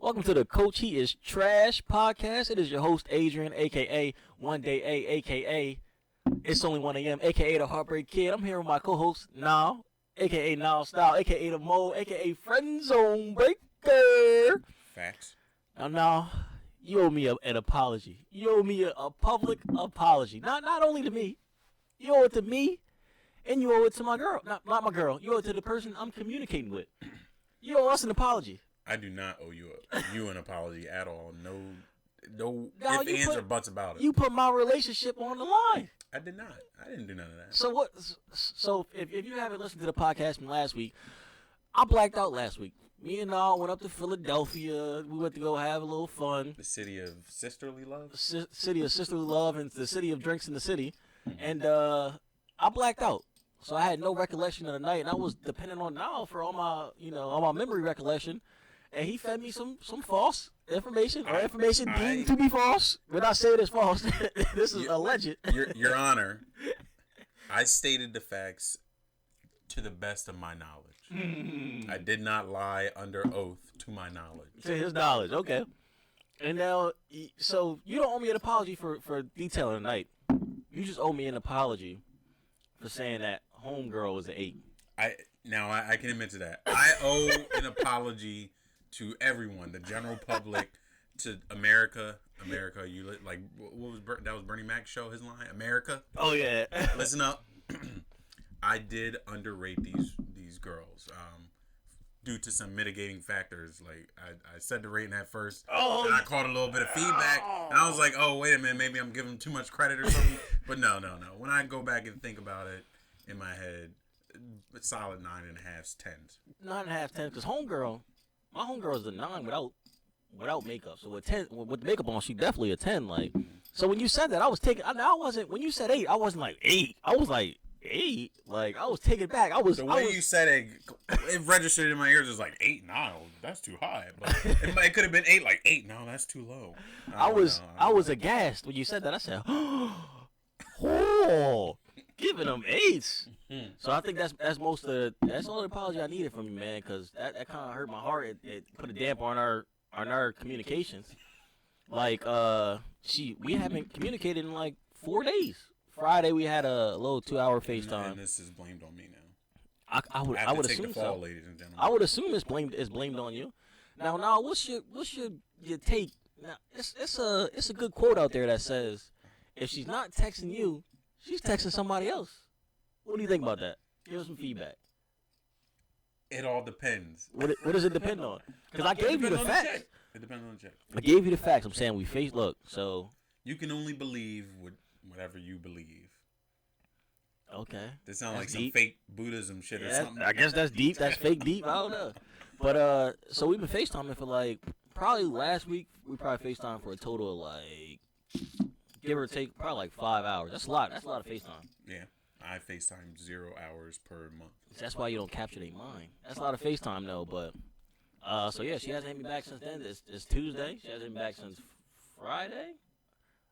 Welcome to the Coach He Is Trash podcast. It is your host, Adrian, a.k.a. One Day A, a.k.a. It's Only 1 a.m., a.k.a. The Heartbreak Kid. I'm here with my co-host, Nile, a.k.a. Nile Style, a.k.a. The Mo, a.k.a. Friend Zone Breaker. Facts. Now, you owe me an apology. You owe me a public apology. Not only to me. You owe it to me, and you owe it to my girl. Not my girl. You owe it to the person I'm communicating with. You owe us an apology. I do not owe you an apology at all. No ifs, ands, or buts about it. You put my relationship on the line. I did not. I didn't do none of that. So what? So if you haven't listened to the podcast from last week, I blacked out last week. Me and Nile went up to Philadelphia. We went to go have a little fun. The city of sisterly love? City of sisterly love and the city of drinks in the city. And I blacked out. So I had no recollection of the night. And I was depending on Nile for all my memory recollection. And he fed me some false information or information deemed to be false. When I say it is false, this is alleged. Your Honor, I stated the facts to the best of my knowledge. I did not lie under oath to my knowledge. To his knowledge, okay. And now, so you don't owe me an apology for detailing the night. You just owe me an apology for saying that homegirl was an 8. I can admit to that. I owe an apology to everyone, the general public, to America, you like what was that was Bernie Mac's show, his line, America. Oh yeah. Listen up. I did underrate these girls, due to some mitigating factors. Like I said the rating at first, and I caught a little bit of feedback, and I was like, oh wait a minute, maybe I'm giving them too much credit or something. But no. When I go back and think about it in my head, it's solid 9.5, 10s. 9.5, 10. Because my homegirl is a 9 without makeup. So with the makeup on, she definitely a 10. Like, so when you said that, I wasn't. When you said 8, I wasn't like 8. I was like 8. Like I was taken back. You said it registered in my ears as like 8. No, that's too high. But it could have been 8. Like 8. No, that's too low. I was aghast when you said that. I said, oh, giving them 8s. So I think that's all the apology I needed from you, man, because that kind of hurt my heart. It put a damper on our communications. Like we haven't communicated in like 4 days. Friday we had a little 2-hour FaceTime. And this is blamed on me now. I would assume so. Ladies and gentlemen. I would assume it's blamed on you. Now what's your take? Now it's a good quote out there that says, if she's not texting you, she's texting somebody else. What do you think about that? Give us some feedback. It all depends. What does it depend on? Because I gave you the facts. It depends on the check. I gave you the facts. I'm saying look. So you can only believe whatever you believe. Okay. This sounds like deep. some fake Buddhism shit or something. I guess that's deep. That's fake deep. I don't know. But so we've been FaceTiming for like probably last week. We probably FaceTime for a total of like, give or take, probably like 5 hours. That's a lot. That's a lot of FaceTime. Yeah. I FaceTime 0 hours per month. That's why you don't capture their mind. That's a lot of FaceTime though, but so yeah, she hasn't hit me back since then. It's Tuesday. She hasn't hit me back since Friday.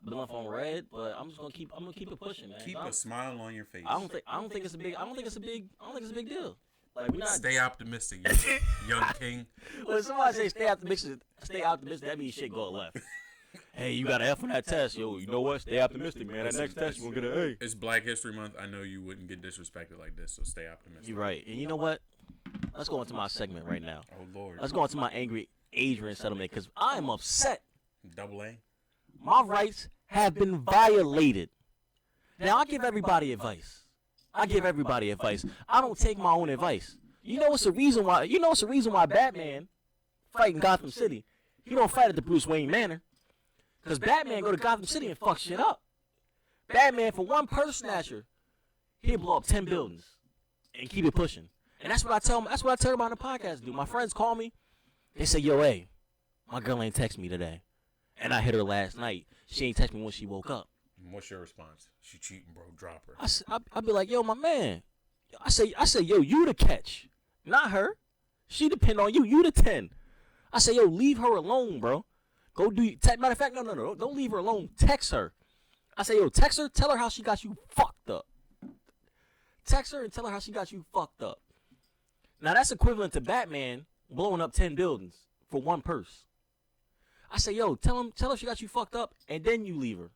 I've been off on red, but I'm gonna keep it pushing, man. Keep a smile on your face. I don't think it's a big deal. Like we not stay optimistic, young king. When somebody say stay optimistic, that means shit go left. Hey, you got an F on that test, yo. You know what? Stay optimistic, man. That next test, you gonna get an A. It's Black History Month. I know you wouldn't get disrespected like this, so stay optimistic. You're right. And you know what? Let's go into my segment right now. Oh, Lord. Let's go into my angry Adrian settlement, because I am upset. Double A? My rights have been violated. Now, I give everybody advice. I don't take my own advice. You know it's a reason why Batman fighting Gotham City. He don't fight at the Bruce Wayne Manor. Because Batman go to Gotham City and fuck shit up. Batman, for one purse snatcher, he'll blow up 10 buildings and keep it pushing. And that's what I tell him. That's what I tell him on the podcast, dude. My friends call me. They say, yo, hey, my girl ain't text me today. And I hit her last night. She ain't text me when she woke up. What's your response? She cheating, bro. Drop her. I be like, yo, my man. I say, yo, you the catch. Not her. She depend on you. You the 10. I say, yo, leave her alone, bro. Go do matter of fact, no. Don't leave her alone. Text her. I say, yo, text her. Tell her how she got you fucked up. Text her and tell her how she got you fucked up. Now, that's equivalent to Batman blowing up 10 buildings for one purse. I say, yo, tell her she got you fucked up, and then you leave her.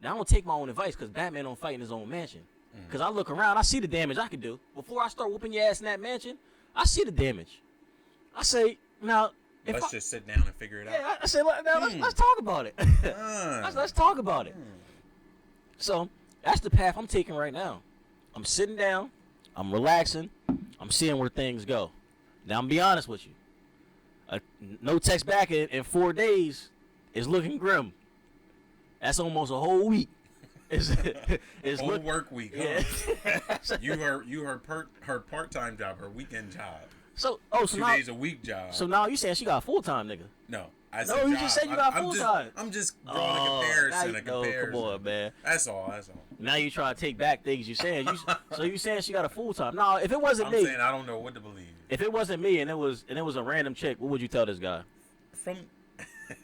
Now, I don't take my own advice because Batman don't fight in his own mansion. Because I look around, I see the damage I can do. Before I start whooping your ass in that mansion, I see the damage. I say, now, let's just sit down and figure it out. Yeah, I say, now let's talk about it. Let's talk about it. So, that's the path I'm taking right now. I'm sitting down, I'm relaxing, I'm seeing where things go. Now, I'm be honest with you. No text back in 4 days is looking grim. That's almost a whole week. It's whole work week. Huh? Yeah. you her part-time job, her weekend job. So 2 days a week job. So now you saying she got a full-time nigga? No, you just said you got full-time. I'm just drawing a comparison. Come on, man. That's all. Now you try to take back things you saying. So you saying she got a full-time? No, if it wasn't me, I'm saying I don't know what to believe. If it wasn't me and it was a random chick, what would you tell this guy?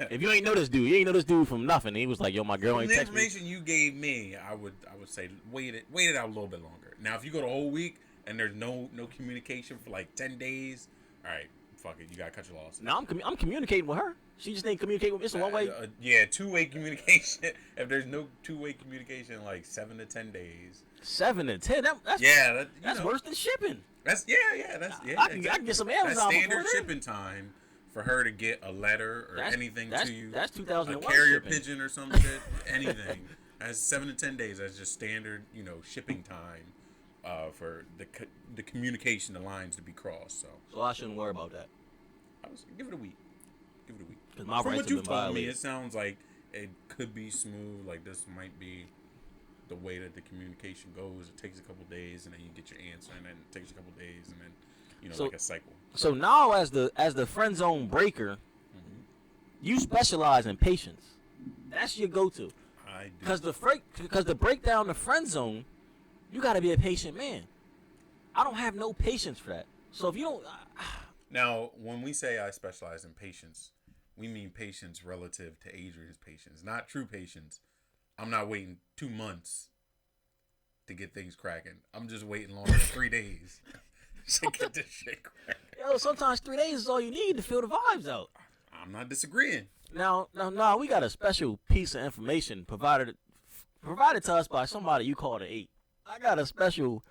If you ain't know this dude from nothing, he was like, "Yo, my girl ain't text me." The information you gave me, I would say wait it out a little bit longer. Now, if you go the whole week and there's no communication for like 10 days, all right, fuck it, you gotta cut your losses. No, I'm communicating with her. She just ain't communicating with me. It's a one way. Yeah, 2-way communication. If there's no 2-way communication, like 7 to 10 days. 7 to 10. That's worse than shipping. That's I can get some Amazon. That's standard shipping time. For her to get a letter or anything to you, that's 2001 a carrier shipping. pigeon or some shit, anything. That's 7 to 10 days. That's just standard, shipping time for the communication, the lines to be crossed. So I shouldn't worry about that. Give it a week. Because my From rights what you have been told violated. me, it sounds like it could be smooth. Like this might be the way that the communication goes. It takes a couple days, and then you get your answer, and then it takes a couple days, and then like a cycle. So now, as the friend zone breaker, you specialize in patience. That's your go-to. I do. Because to break down the friend zone, you got to be a patient man. I don't have no patience for that. So if you don't, now when we say I specialize in patience, we mean patience relative to Adrian's patience, not true patience. I'm not waiting 2 months to get things cracking. I'm just waiting longer than 3 days. To get this shit cracking. Yo, sometimes 3 days is all you need to feel the vibes out. I'm not disagreeing. Now, we got a special piece of information provided to us by somebody you called an 8. I got a special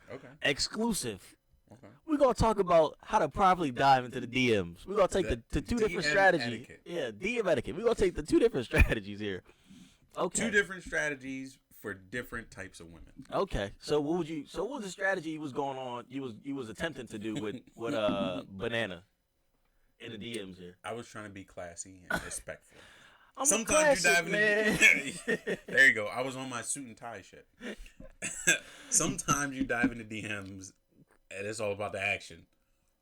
exclusive. Okay. We're going to talk about how to properly dive into the DMs. We're going to take the two different strategies. Etiquette. Yeah, DM etiquette. We're going to take the 2 different strategies here. Okay. 2 different strategies for different types of women. Okay. So what was the strategy you was going on? You was attempting to do with Banana in the DMs here? I was trying to be classy and respectful. Sometimes you dive in. There you go. I was on my suit and tie shit. Sometimes you dive into DMs and it's all about the action,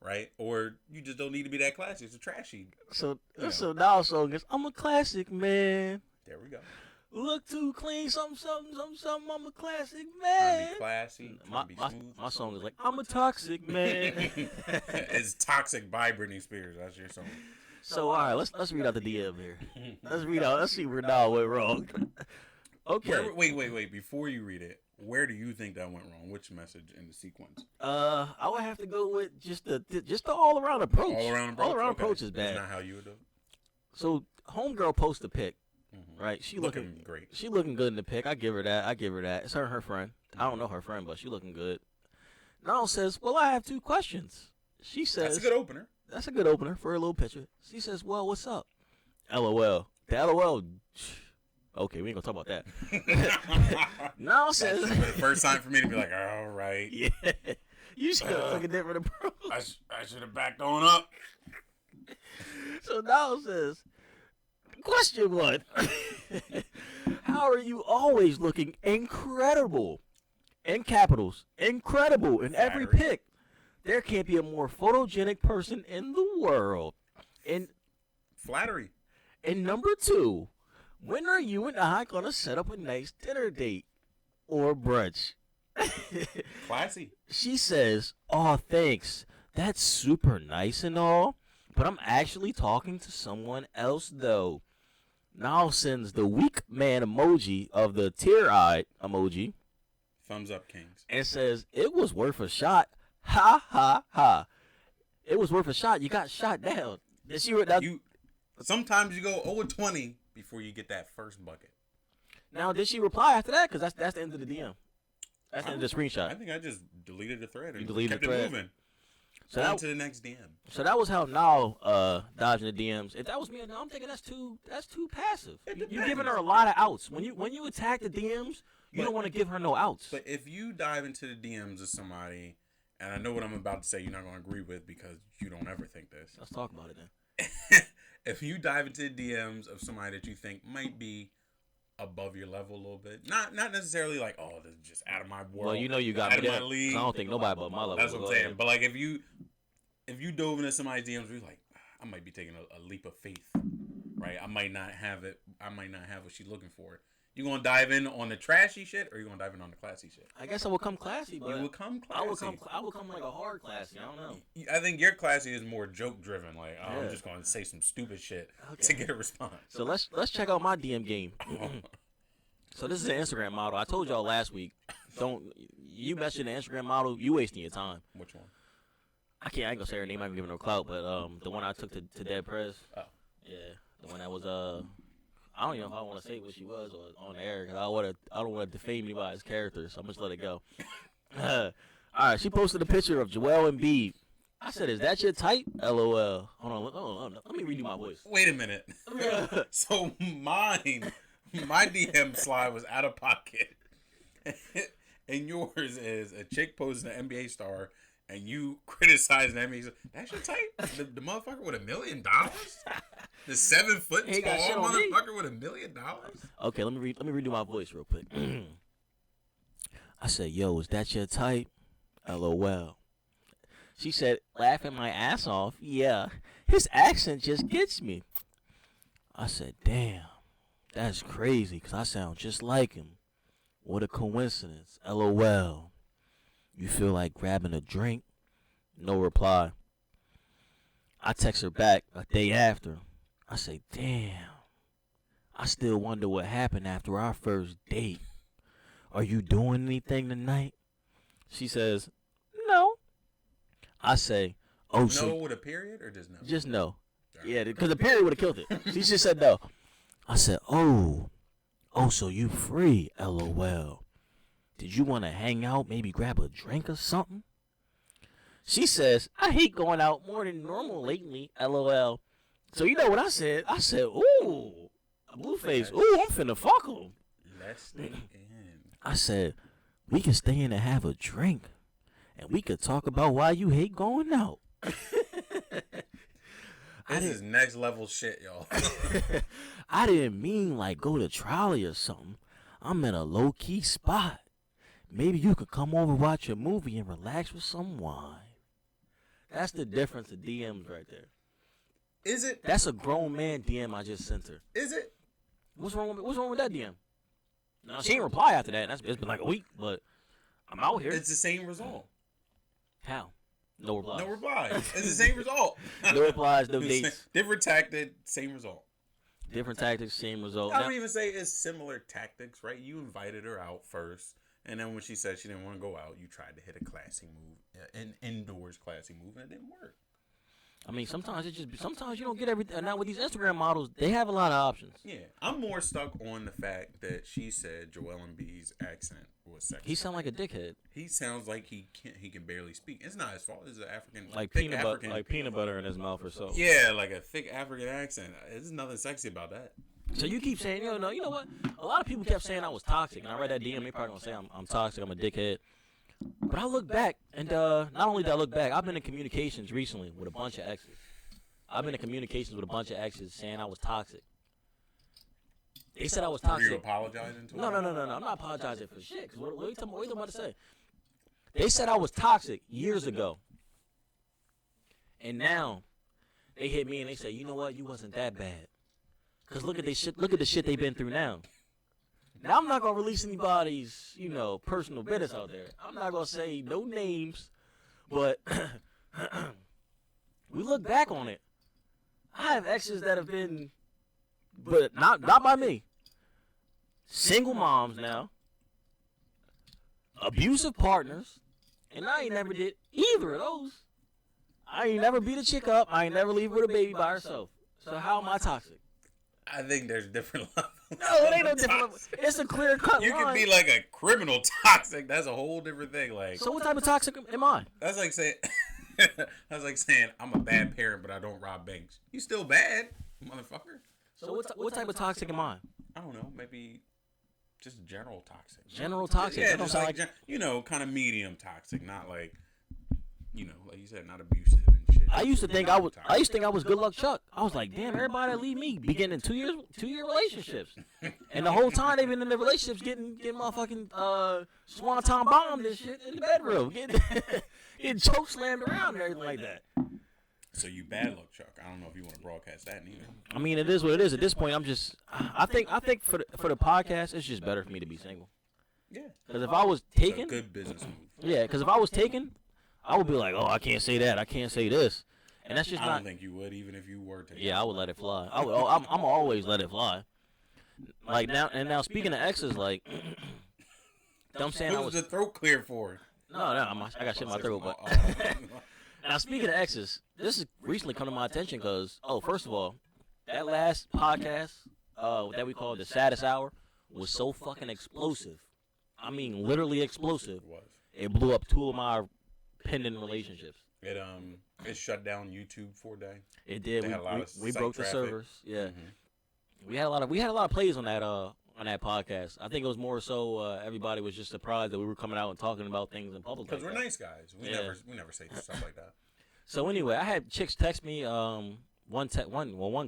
right? Or you just don't need to be that classy. It's a trashy. So now song is I'm a classic man. There we go. Look too clean, something. I'm a classic man. Trying to be classy. My song is like I'm a toxic man. It's Toxic by Britney Spears. That's your song. So all right, let's read out the DM here. Let's see where Nile went wrong. Okay. Wait. Before you read it, where do you think that went wrong? Which message in the sequence? I would have to go with just the all around approach. All around approach is bad. That's not how you would do it. So homegirl posts a pic. Mm-hmm. Right, she looking great. She looking good in the pic. I give her that. It's her and her friend. I don't know her friend, but she looking good. Nile says, "Well, I have 2 questions." She says, "That's a good opener." That's a good opener for a little picture. She says, "Well, what's up?" LOL. The LOL. Okay, we ain't gonna talk about that. Nile says, "That's the first time for me to be like, all right." Yeah, you should have took a different approach. I should have backed on up. So Nile says, Question 1. How are you always looking incredible? In capitals. Incredible in every pic. There can't be a more photogenic person in the world. Flattery. And number 2, when are you and I going to set up a nice dinner date or brunch? Classy. She says, "Oh, thanks. That's super nice and all, but I'm actually talking to someone else, though." Now sends the weak man emoji of the tear-eyed emoji. Thumbs up, kings. And says, "It was worth a shot. Ha, ha, ha. It was worth a shot. You got shot down." Did she... Sometimes you go 0-20 before you get that first bucket. Now, did she reply after that? Because that's the end of the DM. That's the end of the screenshot. I think I just deleted the thread and deleted kept the thread. it moving. So on to the next DM. So that was how Nile dodging the DMs. If that was me, I'm thinking that's too passive. You're giving her a lot of outs. When you attack the DMs, you don't want to give her no outs. But if you dive into the DMs of somebody, and I know what I'm about to say, you're not going to agree with because you don't ever think this. Let's talk about it then. If you dive into the DMs of somebody that you think might be above your level a little bit, not necessarily like, oh, this is just out of my world. Well, you know you got out me of there. my league. I don't think nobody above my level. That's what I'm saying. But like if you dove into somebody's DMs, you're like, I might be taking a leap of faith, right? I might not have it. I might not have what she's looking for. You gonna dive in on the trashy shit, or you gonna dive in on the classy shit? I guess I will come classy, but you will come classy. I will come like a hard classy. I don't know. I think your classy is more joke driven. Like, oh, I'm just gonna say some stupid shit to get a response. So let's check out my DM game. So this is an Instagram model. I told y'all last week. Don't you mention the Instagram model? You wasting your time. Which one? I ain't gonna say her name. I ain't giving her clout, but the one I took to Dead Press. Oh. Yeah, the one that was I don't even know if I want to say what she was or on the air because I don't want to defame anybody's character, so I'm just let it go. All right, she posted a picture of Joel Embiid. I said, "Is that your type?" LOL. Hold on. Let me redo my voice. Wait a minute. So my DM slide was out of pocket, and yours is a chick posing an NBA star. And you criticizing that means that's your type? The motherfucker with $1 million? The 7 foot tall motherfucker with $1 million? Okay, let me redo my voice real quick. I said, "Yo, is that your type?" LOL. She said, laughing my ass off, "Yeah, his accent just gets me." I said, "Damn, that's crazy because I sound just like him. What a coincidence. LOL. You feel like grabbing a drink?" No reply. I text her back a day after. I say, "Damn. I still wonder what happened after our first date. Are you doing anything tonight?" She says, "No." I say, "Oh, so no with a period or just no?" Just no. Yeah, because the period would have killed it. She just said no. I said, "Oh, so you free? LOL. Did you want to hang out, maybe grab a drink or something?" She says, "I hate going out more than normal lately, LOL. So you know what I said? I said, "Ooh, a blue face. Ooh, I'm finna fuck him." Let's stay in. I said, "We can stay in and have a drink, and we could talk about why you hate going out." This is next level shit, y'all. I didn't mean like go to trolley or something. I'm in a low key spot. Maybe you could come over, watch a movie, and relax with some wine. That's the difference of DMs right there. Is it? That's a grown man DM I just sent her. Is it? What's wrong with that DM? Now, she ain't reply after that. It's been like a week, but I'm out here. It's the same result. How? No replies. No replies. It's the same result. No replies, no dates. Different tactic, same result. Different tactics, same result. I don't even say it's similar tactics, right? You invited her out first. And then when she said she didn't want to go out, you tried to hit a classy move, an indoors classy move, and it didn't work. I mean, sometimes you don't get everything. Now with these Instagram models, they have a lot of options. Yeah, I'm more stuck on the fact that she said Joel Embiid's accent was sexy. He sounds like a dickhead. He sounds like he can barely speak. It's not his fault. It's an African, like peanut butter in his mouth or so. Yeah, like a thick African accent. There's nothing sexy about that. So you keep saying, you know what? A lot of people kept saying I was toxic, and I read that DM. They probably gonna say I'm toxic. I'm a dickhead. But I look back, and not only did I look back, I've been in communications recently with a bunch of exes. Saying I was toxic. They said I was toxic. Are you apologizing to them? No. I'm not apologizing for shit. Cause what are you about to say? They said I was toxic years ago, and now they hit me and they say, you know what? You wasn't that bad. Cause look at the shit they've been through now. Now I'm not gonna release anybody's, personal business out there. I'm not gonna say no names, but we look back on it. I have exes that have been, but not by me. Single moms now, abusive partners, and I ain't never did either of those. I ain't never beat a chick up. I ain't never leave with a baby by herself. So how am I toxic? I think there's different levels. No, it ain't no different level. It's a clear cut You line. can be like a criminal toxic. That's a whole different thing. Like, so what type of toxic am I? that's like saying, that's like saying I'm a bad parent, but I don't rob banks. You still bad, motherfucker. So what type of toxic am I? I don't know. Maybe just general toxic. General toxic. Yeah, That don't just sound like kind of medium toxic, not like, like you said, not abusive and shit. I used to think I was good luck Chuck. I was like, damn, everybody that leave me be getting in 2 year relationships, and the whole time they've been in the relationships getting motherfucking swanton bombed and shit in the bedroom, getting choke slammed around and everything like that. So you bad luck, Chuck. I don't know if you want to broadcast that neither. I mean, it is what it is. At this point, I think for the podcast, it's just better for me to be single. Yeah. Because if I was taken, it's a good business move. Yeah, because if I was taken, I would be like, oh, I can't say that, I can't say this, and that's just I not. don't think you would, even if you were taken. Yeah, I would let it fly. I'm always let it fly. Like now speaking of exes, like, I'm saying What was the throat clear for? No, I got shit in my throat, but. Now, speaking of exes, this has recently come to my attention because, first of all, that last podcast that we called The Saddest Hour was so fucking explosive. I mean, literally explosive. It was. It blew up 2 of my pending relationships. It shut down YouTube for a day. It did. We broke the traffic. servers. Yeah. Mm-hmm. We had a lot of plays on that podcast. I think it was more so everybody was just surprised that we were coming out and talking about things in public. Because like we're that. nice guys. We never say stuff like that. So anyway, I had chicks text me. One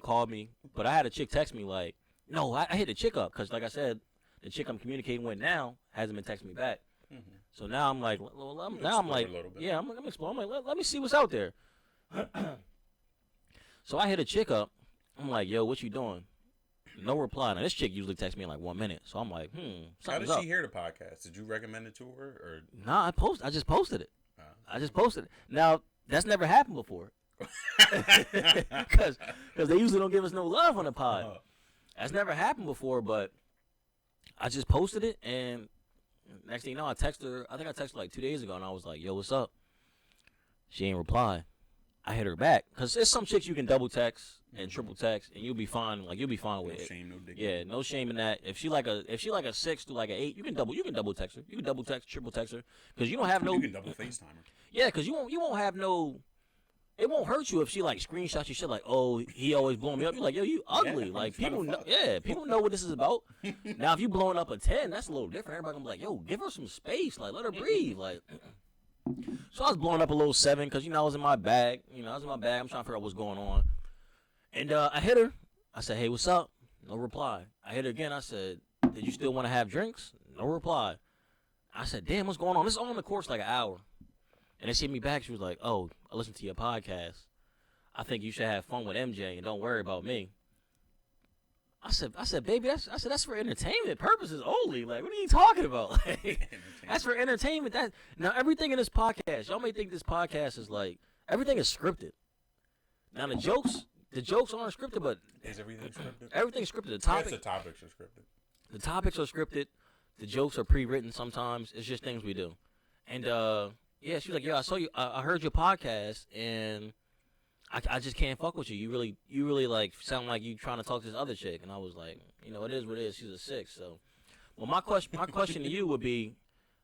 called me, but I had a chick text me like, no, I hit the chick up because, like I said, the chick I'm communicating with now hasn't been texting me back. Mm-hmm. So now I'm like, yeah, I'm exploring. I'm like, let me see what's out there. So I hit a chick up. I'm like, yo, what you doing? No reply. Now this chick usually texts me in like 1 minute. So I'm like, How did up. she hear the podcast? Did you recommend it to her or? Nah, I just posted it. I just posted it. Now that's never happened before. Because they usually don't give us no love on the pod. That's never happened before, but I just posted it, and next thing you know, I texted her. I think I texted her like 2 days ago, and I was like, yo, what's up? She ain't reply. I hit her back because there's some chicks you can double text and triple text, and you'll be fine. Like you'll be fine with it. No shame, no dick. Yeah, no shame in that. If she like a 6 to like an 8, you can double text her. You can double text, triple text her, because you don't have no. You can double FaceTime her. Yeah, because you won't have no. It won't hurt you if she like screenshots your shit like, oh, he always blowing me up. You're like, yo, you ugly. Yeah, like people know. Yeah, people know what this is about. Now if you blowing up a 10, that's a little different. Everybody gonna be like, yo, give her some space. Like let her breathe. Like. So I was blowing up a little 7 because I was in my bag. I'm trying to figure out what's going on. And I hit her. I said, hey, what's up? No reply. I hit her again. I said, did you still want to have drinks? No reply. I said, damn, what's going on? This is all in the course like an hour. And then she hit me back. She was like, oh, I listened to your podcast. I think you should have fun with MJ and don't worry about me. I said, baby, that's for entertainment purposes only. Like, what are you talking about? Like, that's for entertainment. Now everything in this podcast, y'all may think this podcast is like everything is scripted. Now the jokes aren't scripted, but is everything scripted? Everything's scripted. The topics are scripted. The topics are scripted. The jokes are pre-written sometimes. It's just things we do. And yeah, she was like, yo, I saw you. I heard your podcast, and I just can't fuck with you. You really like sound like you trying to talk to this other chick. And I was like, it is what it is. She's a 6. So, well, my question to you would be,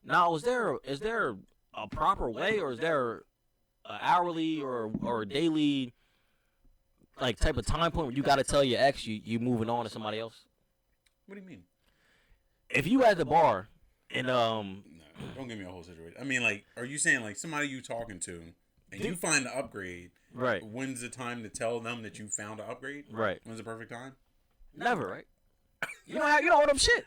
now is there a proper way, or is there an hourly or a daily like type of time point where you got to tell your ex you moving on to somebody else? What do you mean? If you at the bar and no, don't give me a whole situation. I mean, like, are you saying like somebody you talking to and you find the upgrade? Right. When's the time to tell them that you found an upgrade? Right. When's the perfect time? Never, right? You don't know them shit.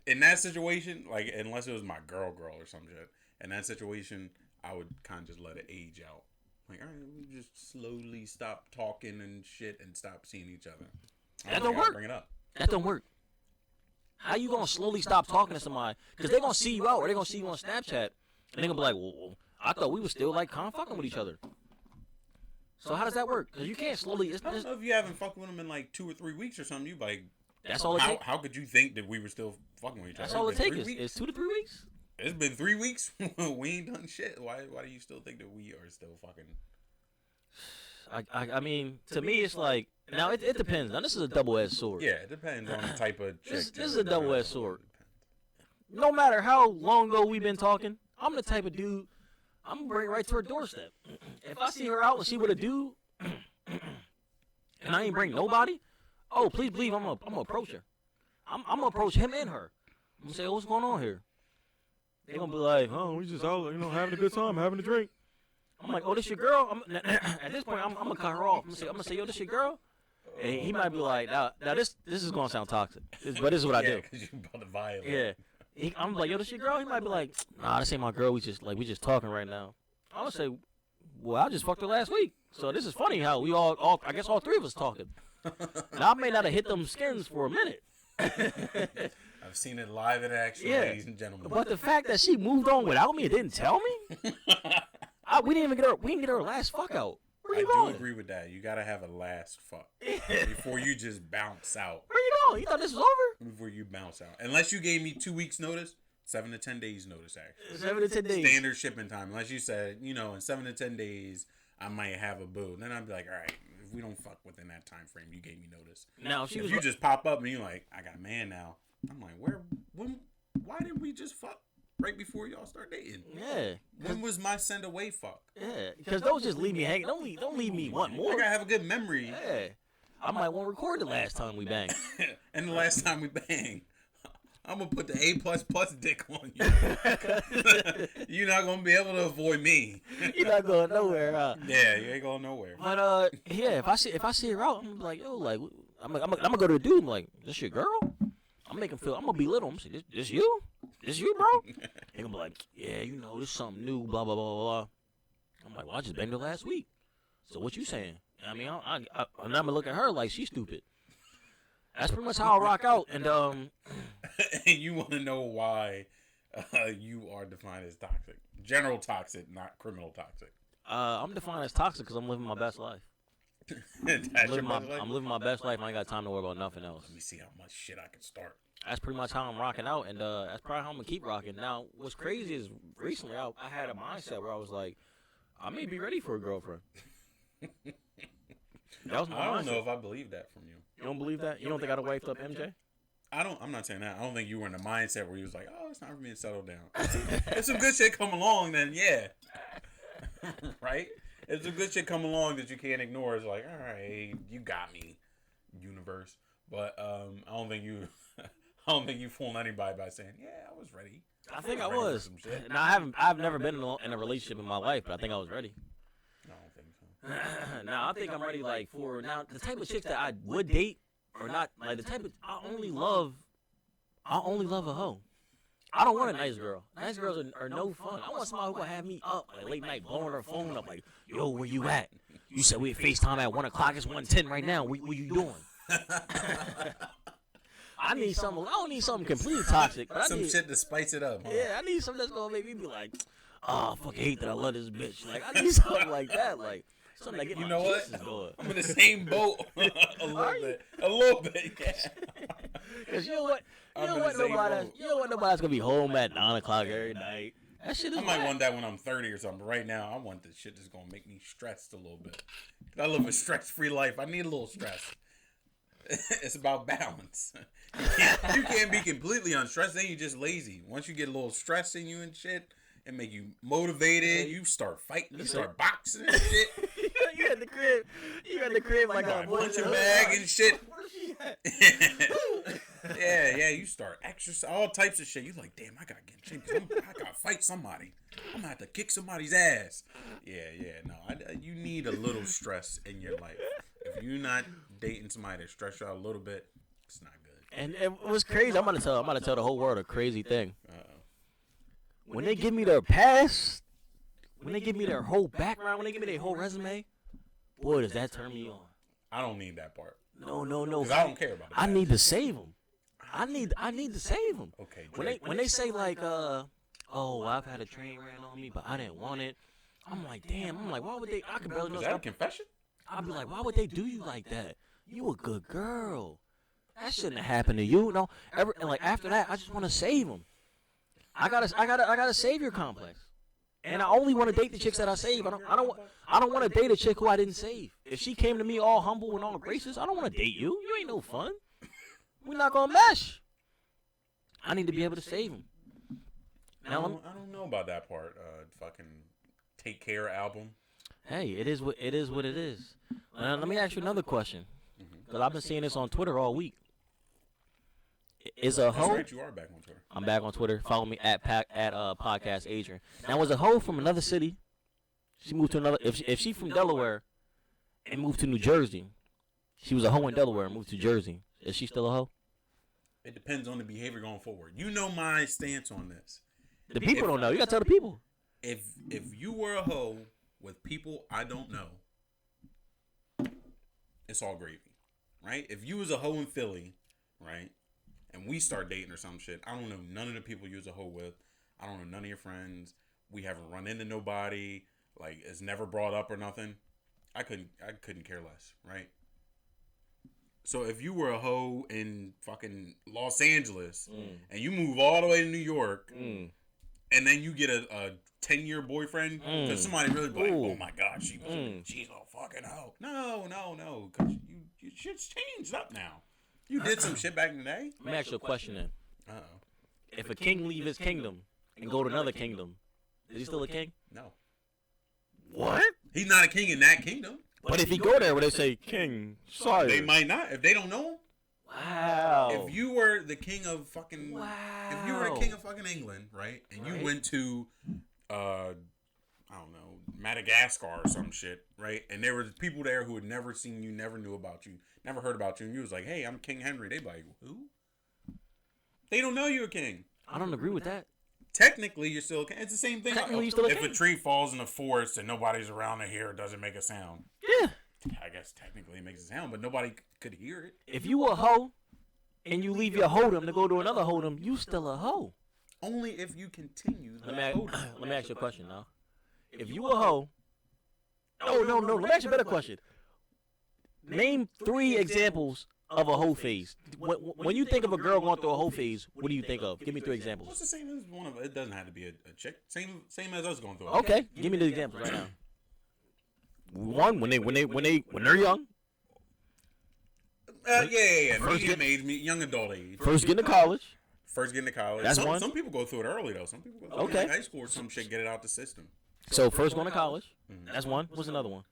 In that situation, like, unless it was my girl or some shit, in that situation, I would kind of just let it age out. Like, all right, we just slowly stop talking and shit and stop seeing each other. That don't work. Bring it up. That don't work. How you gonna slowly stop talking to somebody? Because they gonna see you out, or they gonna see you on Snapchat, and they gonna be like, well, I thought we were still like kind of fucking with each other. So how does that work? Because you can't slowly. I don't know if you haven't fucked with them in like 2 or 3 weeks or something. You like, that's all it takes. How could you think that we were still fucking with each other? That's all it takes. It's 2 to 3 weeks. It's been 3 weeks. We ain't done shit. Why do you still think that we are still fucking? I mean, to me, it's like now it depends. Now this is a double-edged sword. Yeah, it depends on the type of chick. This is a double-edged sword. No matter how long ago we've been talking, I'm the type of dude. I'm gonna bring it right to her doorstep. If I see her out and she with a dude, and I ain't bring nobody, oh please believe I'm gonna approach her. I'm gonna approach him and her. I'm gonna say, oh, what's going on here? They gonna be like, oh, we just out, having a good time, having a drink. I'm like, oh, this your girl? At this point, I'm gonna cut her off. I'm gonna say, yo, this your girl? And he might be like, now this is gonna sound toxic, but this is what I do. Because you about to violate. Yeah. I'm like, yo, this your girl? He might be like, nah, this ain't my girl. We just talking right now. I'm gonna say, well, I just fucked her last week. So this is funny how we I guess all three of us talking. Now I may not have hit them skins for a minute. I've seen it live in action, ladies and gentlemen. But the fact that she moved on without me and didn't tell me, we didn't get her last fuck out. Where you going? I do agree with that. You gotta have a last fuck before you just bounce out. Where you going? You thought this was over? Before you bounce out, unless you gave me 2 weeks notice, 7 to 10 days notice. Actually, 7 to 10 days. Standard shipping time. Unless you said, in 7 to 10 days, I might have a boo. Then I'd be like, all right, if we don't fuck within that time frame, you gave me notice. Now if you just pop up and you're like, I got a man now. I'm like, why didn't we just fuck right before y'all start dating? Yeah. When was my send away fuck? Yeah, because don't just leave me hanging. Don't leave me wanting more. I gotta have a good memory. Yeah. I might want to record the last time we banged. And the last time we banged, I'm gonna put the A++ dick on you. You're not gonna be able to avoid me. You're not going nowhere, huh? Yeah, you ain't going nowhere. But yeah, if I see her out, I'm like, yo, like, I'm gonna go to the dude. I'm like, this your girl? I'm gonna belittle him. Say, this you? This you, bro? He gonna be like, yeah, this something new, blah blah blah blah. I'm like, well, I just banged her last week. So what you saying? I mean, I'm gonna look at her like she's stupid. That's pretty much how I rock out. And and you want to know why you are defined as toxic? General toxic, not criminal toxic. I'm defined as toxic because I'm living my best life. I'm living my best life. I ain't got time to worry about nothing else. Let me see how much shit I can start. That's pretty much how I'm rocking out, and that's probably how I'm gonna keep rocking. Now, what's crazy is recently I had a mindset where I was like, I may be ready for a girlfriend. That was my mindset. I don't know if I believe that from you. You don't believe that? You don't think I'd have wiped up MJ? I'm not saying that. I don't think you were in a mindset where you was like, oh, it's time for me to settle down. If some good shit come along, then yeah. Right? If some good shit come along that you can't ignore, it's like, all right, you got me, universe. But I don't think you fooled anybody by saying, yeah, I was ready. I think I was. Now I've never been in a relationship in my life, but I think I was ready. I don't think so. Now I think I'm ready, like, for now the type of chicks that I would date or not, like the type of I only love a hoe. I don't want a nice girl. Nice girls are no fun. I want somebody who will have me up like late night, blowing her phone up like, yo, where you at? You said we at FaceTime at 1 o'clock. It's 1:10 right now. What you doing? I need something. I don't need something completely toxic. But some shit to spice it up. Huh? Yeah, I need something that's gonna make me be like, oh, I fucking hate that I love this bitch. Like, I need something like that. Like, something that get my juices going. I'm in the same boat a little bit. Yeah. Cause you know what? You don't want nobody that's gonna be home at 9 o'clock every night. That shit is I might want that when I'm 30 or something. But right now, I want the shit that's gonna make me stressed a little bit. I live a stress-free life. I need a little stress. It's about balance. You can't be completely unstressed. Then you're just lazy. Once you get a little stress in you and shit, it make you motivated. You start fighting. You start boxing and shit. You at the crib. You at the crib like a punching bag and shit. Yeah. You start exercise, all types of shit. You like, damn, I gotta get in shape. I gotta fight somebody. I'm gonna have to kick somebody's ass. Yeah. No, you need a little stress in your life. If you're not dating somebody that stress you out a little bit, it's not good. And it was crazy. I'm gonna tell the whole world a crazy thing. When they give me their past, when they give me their whole background, when they give me their whole resume, boy, does that turn me on. I don't need that part. No. Because I don't care about it. I need to save them. I need to save them. Okay. When they say like, oh, I've had a train ran on me, but I didn't want it. I'm like, damn. I'm like, why would they? I can barely know. Is that a confession? I'd be like, why would they do you like that? You a good girl. That shouldn't have happened to you. No, and like after that, I just want to save them. I got a savior complex. And I only want to date the chicks that I save. I don't want to date a chick who I didn't save. If she came to me all humble and all gracious, I don't want to date you. You ain't no fun. We're not gonna mesh. I need to be able to save him. Now I don't know about that part. Fucking Take Care album. Hey, it is what it is. Let me ask you another question, because I've been seeing this on Twitter all week. Is a hoe? That's right, you are back on Twitter. I'm back on Twitter. Follow me at podcast Adrian. Now, was a hoe from another city? She moved to another. If she from Delaware and moved to New Jersey, she was a hoe in Delaware and moved to Jersey. Is she still a hoe? It depends on the behavior going forward. You know my stance on this. The people don't know. You gotta tell the people. If you were a hoe with people I don't know, it's all gravy, right? If you was a hoe in Philly, right, and we start dating or some shit, I don't know none of the people you was a hoe with. I don't know none of your friends. We haven't run into nobody. Like, it's never brought up or nothing. I couldn't care less, right? So if you were a hoe in fucking Los Angeles and you move all the way to New York and then you get a 10-year boyfriend because somebody really be like, oh my God, she's a fucking hoe. No, because you shit's changed up now. You did some shit back in the day. Let me ask you a question then. Uh-oh. If a king leave his kingdom and go to another kingdom, is he still a king? No. What? He's not a king in that kingdom. But if he go there, where they say king, sorry, they might not if they don't know him. Wow. If you were the king of fucking, if you were the king of fucking England, right, and you went to, I don't know, Madagascar or some shit, right, and there were people there who had never seen you, never knew about you, never heard about you, and you was like, hey, I'm King Henry. They be like, who? They don't know you're a king. I don't agree with that. Technically, you're still a king. It's the same thing. Technically, you're still a if king. a tree falls in the forest and nobody's around to hear it, doesn't make a sound. Yeah. I guess technically it makes a sound, but nobody could hear it. If you a hoe and you leave your hoedom to go to another hoedom, you still a hoe. Only if you continue the Let hoedom. me ask you a question now. If you a hoe, no. Let me ask you a better question. Name 3 examples of a hoe phase. When you think of a girl going through a hoe phase, what do you think of? Give me 3 examples. What's the same as one of it? Doesn't have to be a chick. Same as us going through. Okay, give me the examples right now. One, when they're young. Yeah. Medium age, young adult age. First getting to college. That's one. Some people go through it early though. Some people go through it in high school or some shit, get it out the system. So first going to college. That's one. What's another one?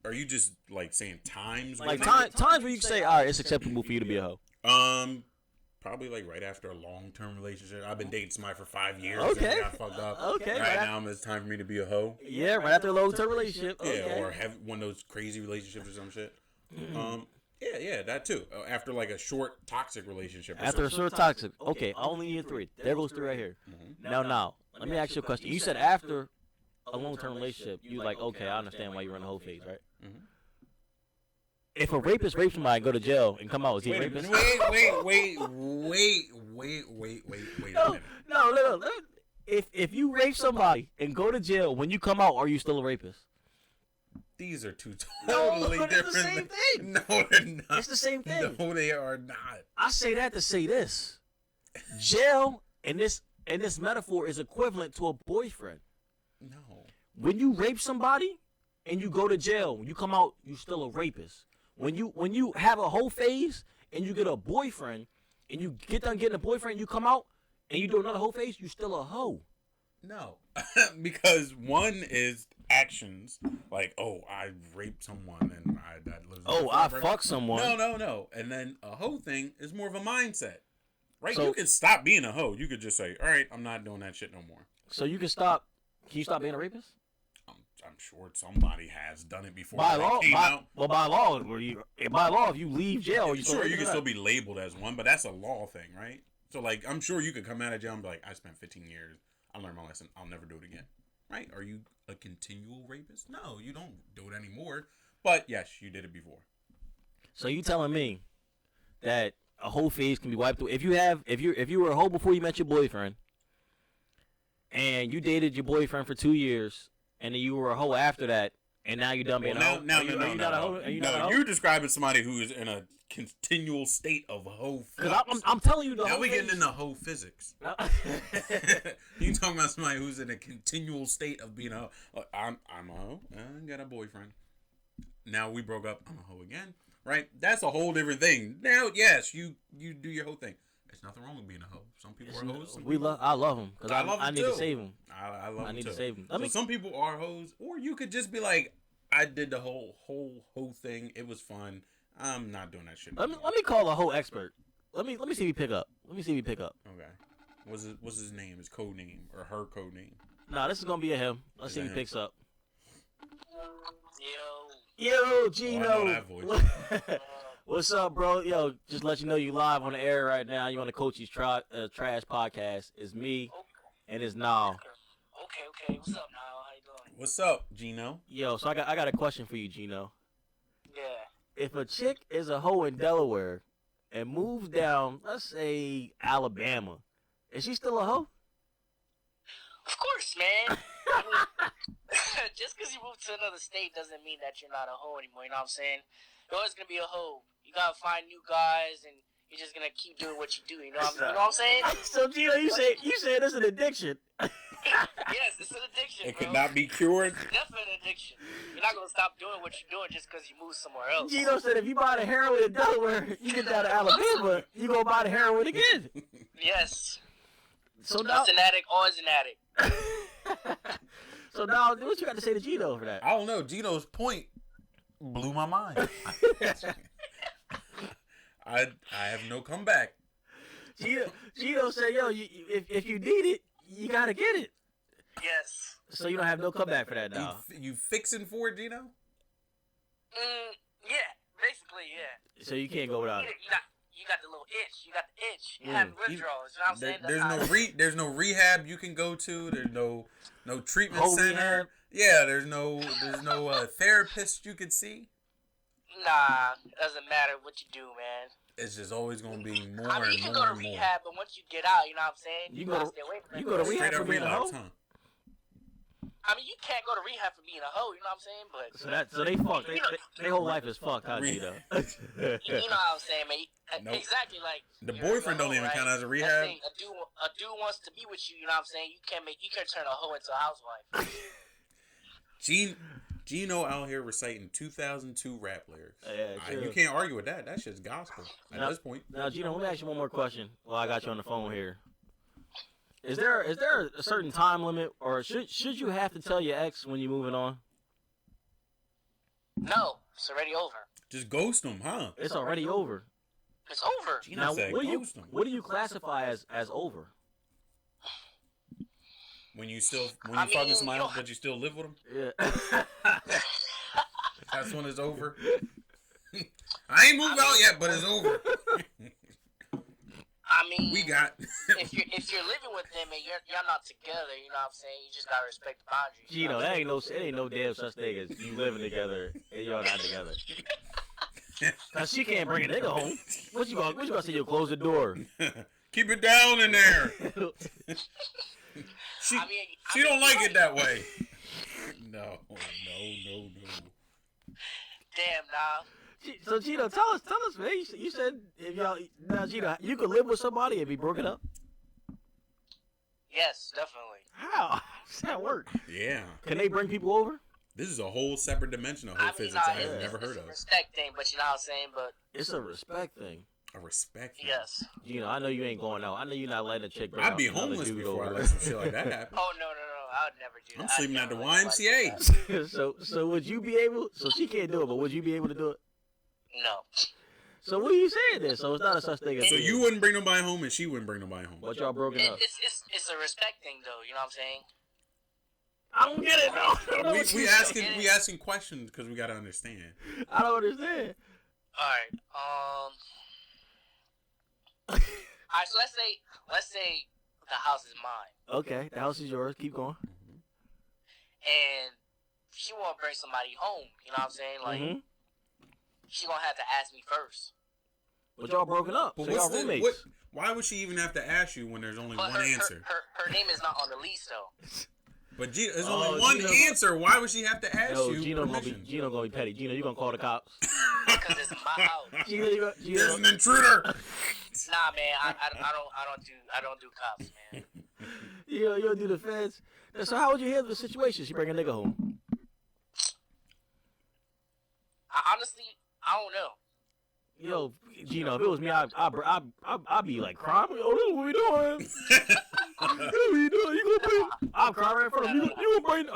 Are you just like saying times? Like times where you can say, all right, it's acceptable for you to be a hoe. Probably like right after a long-term relationship. I've been dating somebody for 5 years. Okay. And got fucked up. Okay. Right now, it's time for me to be a hoe. Yeah, right after a long-term relationship. Okay. Yeah, or have one of those crazy relationships or some shit. Yeah, that too. After like a short toxic relationship. After a short toxic. Okay, I only need 3. There goes 3 right here. Now, let me ask you a question. You said after a long-term relationship, you like, okay, I understand why you're in the hoe phase, right? If a rapist rapes somebody and go to jail and come out, is he a rapist? Wait a minute. No. If you rape somebody and go to jail, when you come out, are you still a rapist? These are two totally different. It's the same thing. No, they're not. It's the same thing. No, they are not. I say that to say this. Jail in this metaphor is equivalent to a boyfriend. No. When you rape somebody and you go to jail, when you come out, you're still a rapist. When you have a whole phase and you get a boyfriend and you get done getting a boyfriend, you come out and you do another whole phase, you still a hoe. No, because one is actions like, oh, I raped someone and that lives. I fucked someone. No, and then a hoe thing is more of a mindset, right? So, you can stop being a hoe. You could just say, all right, I'm not doing that shit no more. So you can stop. Can you stop being a rapist? I'm sure somebody has done it before. By law, by law, if you leave jail, you can still be labeled as one, but that's a law thing, right? So like, I'm sure you could come out of jail and be like, I spent 15 years. I learned my lesson. I'll never do it again. Right? Are you a continual rapist? No, you don't do it anymore. But yes, you did it before. So you telling me that a whole phase can be wiped away? If you were a hoe before you met your boyfriend, and you dated your boyfriend for 2 years, and then you were a hoe after that, And now you're done being a hoe? No. You're describing somebody who is in a continual state of hoe. Because I'm telling you, now we getting into hoe physics. You talking about somebody who's in a continual state of being a hoe. I'm a hoe. I got a boyfriend. Now we broke up. I'm a hoe again. Right? That's a whole different thing. Now, yes, you do your whole thing. There's nothing wrong with being a hoe. Some people are hoes. I love them because I need to save them. I love them. I need to save them. So some people are hoes, or you could just be like, I did the whole hoe thing. It was fun. I'm not doing that shit. Let me call a hoe expert. Let me see if he pick up. Okay. What's his name? His code name or her code name? Nah, this is gonna be a him. Let's see if he picks up. Yo, Gino. Oh, I know that voice. What's up, bro? Yo, just let you know you live on the air right now. You on the Coach's Trash podcast. It's me and it's Nile. Okay. What's up, Nile? How you doing? What's up, Gino? Yo, so I got a question for you, Gino. Yeah. If a chick is a hoe in Delaware and moves down, let's say Alabama, is she still a hoe? Of course, man. I mean, just because you moved to another state doesn't mean that you're not a hoe anymore. You know what I'm saying? You're always gonna be a hoe. You gotta find new guys, and you're just gonna keep doing what you do. You know what I'm saying? So Gino, you said it's an addiction. Yes, it's an addiction. It bro. could not be cured. It's definitely an addiction. You're not gonna stop doing what you're doing just because you moved somewhere else. Gino said if you buy the heroin in Delaware, you get down to Alabama, you go buy the heroin again. Yes. So now, Once an addict, always an addict. so now, what you got to say to Gino for that? I don't know. Gino's point blew my mind. I have no comeback. Gino said, "Yo, if you need it, you gotta get it." Yes. So you don't have no comeback for that now. You fixing for it, Gino? Yeah. Basically, yeah. So you can't go without it. You got the little itch. You got the itch. You have withdrawals. You know what I'm saying? There's no rehab you can go to. There's no treatment Home center. rehab? Yeah, there's no therapist you could see. Nah, it doesn't matter what you do, man. It's just always gonna be more I mean, you and can more go to and more. rehab, but once you get out, you know what I'm saying? You gotta go stay away from it. you go to rehab Straight for up being a relapse, hoe. huh? I mean, you can't go to rehab for being a hoe, you know what I'm saying? But So they fucked. Their whole life is fucked, huh, Gino? you know what I'm saying, man? Nope. Exactly, like The you're boyfriend a don't hoe, even right? count as a Let's rehab. say a dude wants to be with you, you know what I'm saying? You can't turn a hoe into a housewife. Gino out here reciting 2002 rap lyrics. Yeah, true. You can't argue with that. That shit's gospel at this point. Now, Gino, let me ask you one more question while I got you on the phone here. Is there a certain time limit, or should you have to tell your ex when you're moving on? No, it's already over. Just ghost them, huh? It's already over. It's over. Gino Now, said ghost them. what do you classify as over? When you fucking mean, somebody you else, but you still live with them? Yeah. That's when it's over. I ain't moved out yet, but it's over. I mean, We got. if you're living with them and you're not together, you know what I'm saying? You just gotta respect the boundaries. Gino, that ain't no damn such thing as you living together and y'all not together. Cause she can't bring a nigga home. What you gonna say? You close the door. Keep it down in there. She don't like it that way. No. Damn, nah. So Gino, tell us, man. You said if y'all now, Gino, you could live with somebody and be broken up. Yes, definitely. How does that work? Yeah. Can they bring people over? This is a whole separate dimension of whole physics I have never heard It's of. a respect thing, but you know what I'm saying? But It's a respect thing. A respect. Thing. yes. Gino, I know you ain't going out. I know you're not letting a chick bring I'd out be another homeless dude before I over. let some shit like that happen. Oh no, I would never do that. I'm I'd sleeping at the never let nobody do YMCA. So would you be able? So she can't do it, but would you be able to do it? that. No. So what are you saying then? So it's not a such thing as. So you wouldn't bring nobody home, and she wouldn't bring nobody home. But y'all broken up. It's a respect thing, though. You know what I'm saying? I don't get it, though. We asking questions because we gotta understand. I don't understand. All right. All right. So let's say the house is mine, Okay, the house is yours. Keep going. and she won't bring somebody home. You know what I'm saying? Like she gonna have to ask me first. But y'all broken up. But So y'all roommates. Why would she even have to ask you when there's only But one answer? her name is not on the lease though. But there's only one answer. Why would she have to ask you Gino permission? Gino gonna be petty. Gino, you gonna call the cops? Because it's my house. Gino, There's an intruder. Nah, man, I don't do cops, man. You don't do the feds. So how would you handle the situation? She bring a nigga home. Honestly, I don't know. Yo, Gino, if it was me, I'd be like crying. Oh, this is what we doing. What we doing? You gonna bring? I'll cry right in front of you. You gonna bring?